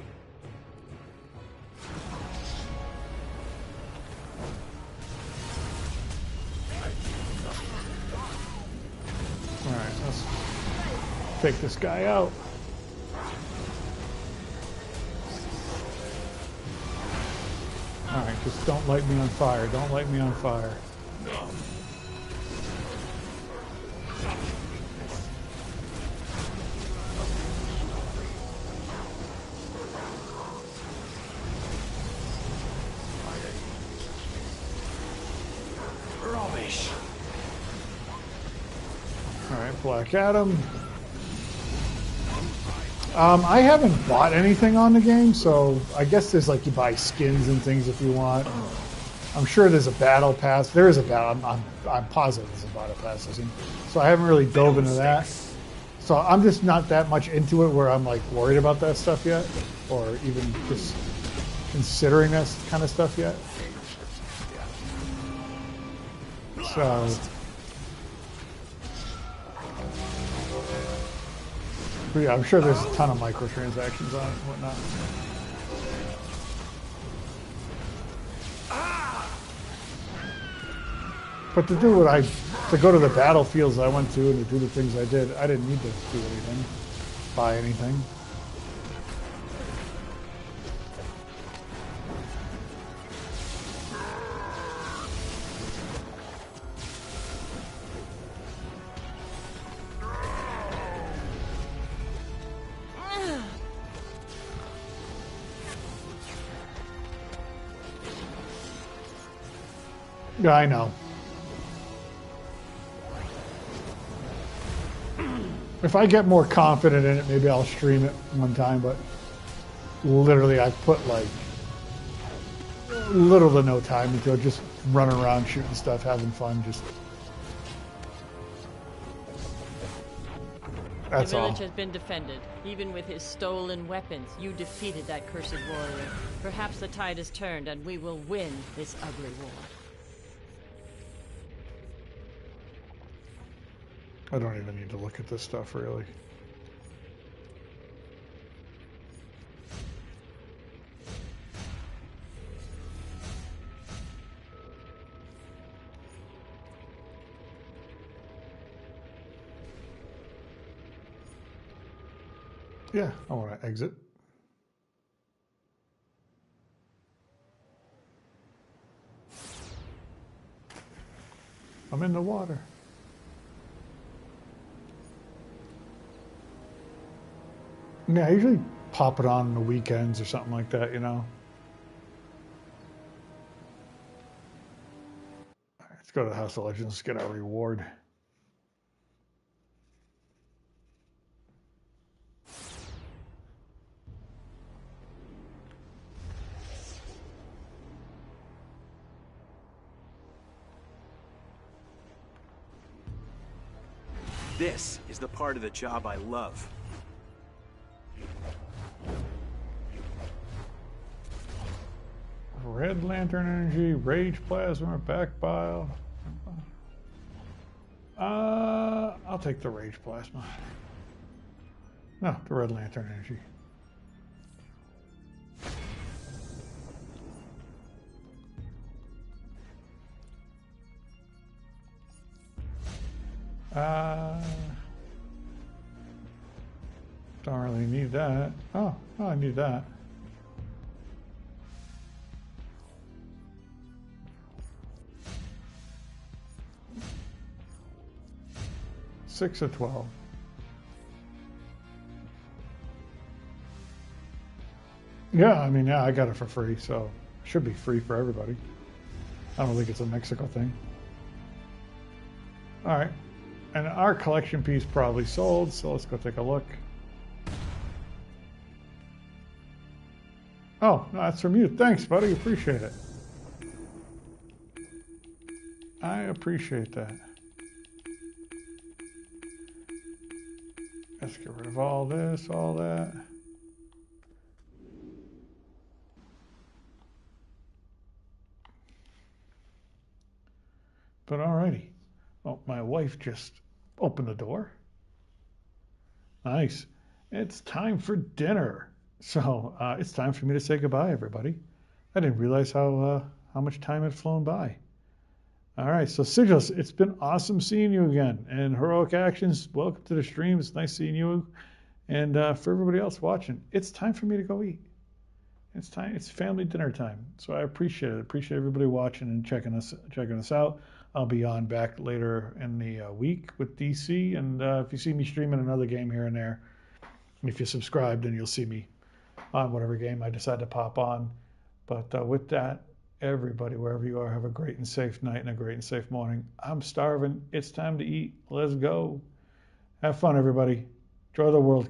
Alright, let's take this guy out. Alright, just don't light me on fire. Don't light me on fire.
No. Rubbish.
Alright, Black Adam. I haven't bought anything on the game, so I guess there's like you buy skins and things if you want. I'm sure there's a battle pass. There is a battle. I'm positive there's a battle pass. So I haven't really dove into that. So I'm just not that much into it where I'm like worried about that stuff yet, or even just considering that kind of stuff yet. So. But yeah, I'm sure there's a ton of microtransactions on it and whatnot. But to go to the battlefields I went to and to do the things I did, I didn't need to do anything, buy anything. Yeah, I know. If I get more confident in it, maybe I'll stream it one time, but literally I put like little to no time into it, just running around shooting stuff, having fun, just... That's
the village
all.
has been defended. Even with his stolen weapons, you defeated that cursed warrior. Perhaps the tide has turned and we will win this ugly war.
I don't even need to look at this stuff, really. Yeah, I want to exit. I'm in the water. Yeah, I usually pop it on the weekends or something like that, you know. Let's go to the House of Legends, let's get our reward.
This is the part of the job I love.
Red Lantern energy, rage plasma, back bile. I'll take the rage plasma. No, the Red Lantern energy. Don't really need that. Oh, I need that. Six of 12. Yeah, I mean, yeah, I got it for free, so it should be free for everybody. I don't think it's a Mexico thing. All right, and our collection piece probably sold, so let's go take a look. Oh, no, that's from you. Thanks, buddy. Appreciate it. I appreciate that. Let's get rid of all this, all that. But alrighty. Oh, my wife just opened the door. Nice. It's time for dinner. So it's time for me to say goodbye, everybody. I didn't realize how much time had flown by. All right, so Sigils, it's been awesome seeing you again. And Heroic Actions, welcome to the stream. It's nice seeing you. And for everybody else watching, it's time for me to go eat. It's time. It's family dinner time. So I appreciate it. Appreciate everybody watching and checking us out. I'll be on back later in the week with DC. And if you see me streaming another game here and there, if you subscribe, then you'll see me on whatever game I decide to pop on. But with that, everybody, wherever you are, have a great and safe night and a great and safe morning. I'm starving. It's time to eat. Let's go. Have fun, everybody. Enjoy the World Cup.